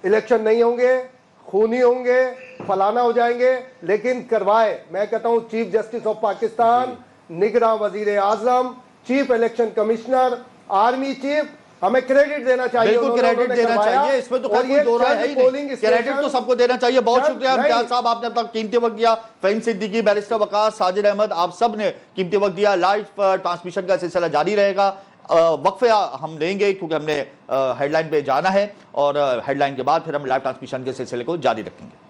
इलेक्शन नहीं होंगे, खूनी होंगे, फलाना हो जाएंगे, लेकिन करवाए। मैं कहता हूँ चीफ जस्टिस ऑफ पाकिस्तान, निगरां वजीर आजम, chief election commissioner, army chief, हमें क्रेडिट देना चाहिए, बिल्कुल क्रेडिट देना चाहिए, इसमें तो कोई दो राय है ही नहीं, क्रेडिट तो सबको देना चाहिए। बहुत शुक्रिया इम्तियाज साहब, आपने अपना कीमती वक्त दिया। फ़हीम सिद्दीकी, बैरिस्टर वकास, साजिद अहमद, आप सब ने कीमती वक्त दिया। लाइव ट्रांसमिशन का सिलसिला जारी रहेगा, वक्फे हम लेंगे क्योंकि हमने हेडलाइन पे जाना है, और हेडलाइन के बाद फिर हम लाइव ट्रांसमिशन के सिलसिले को जारी रखेंगे।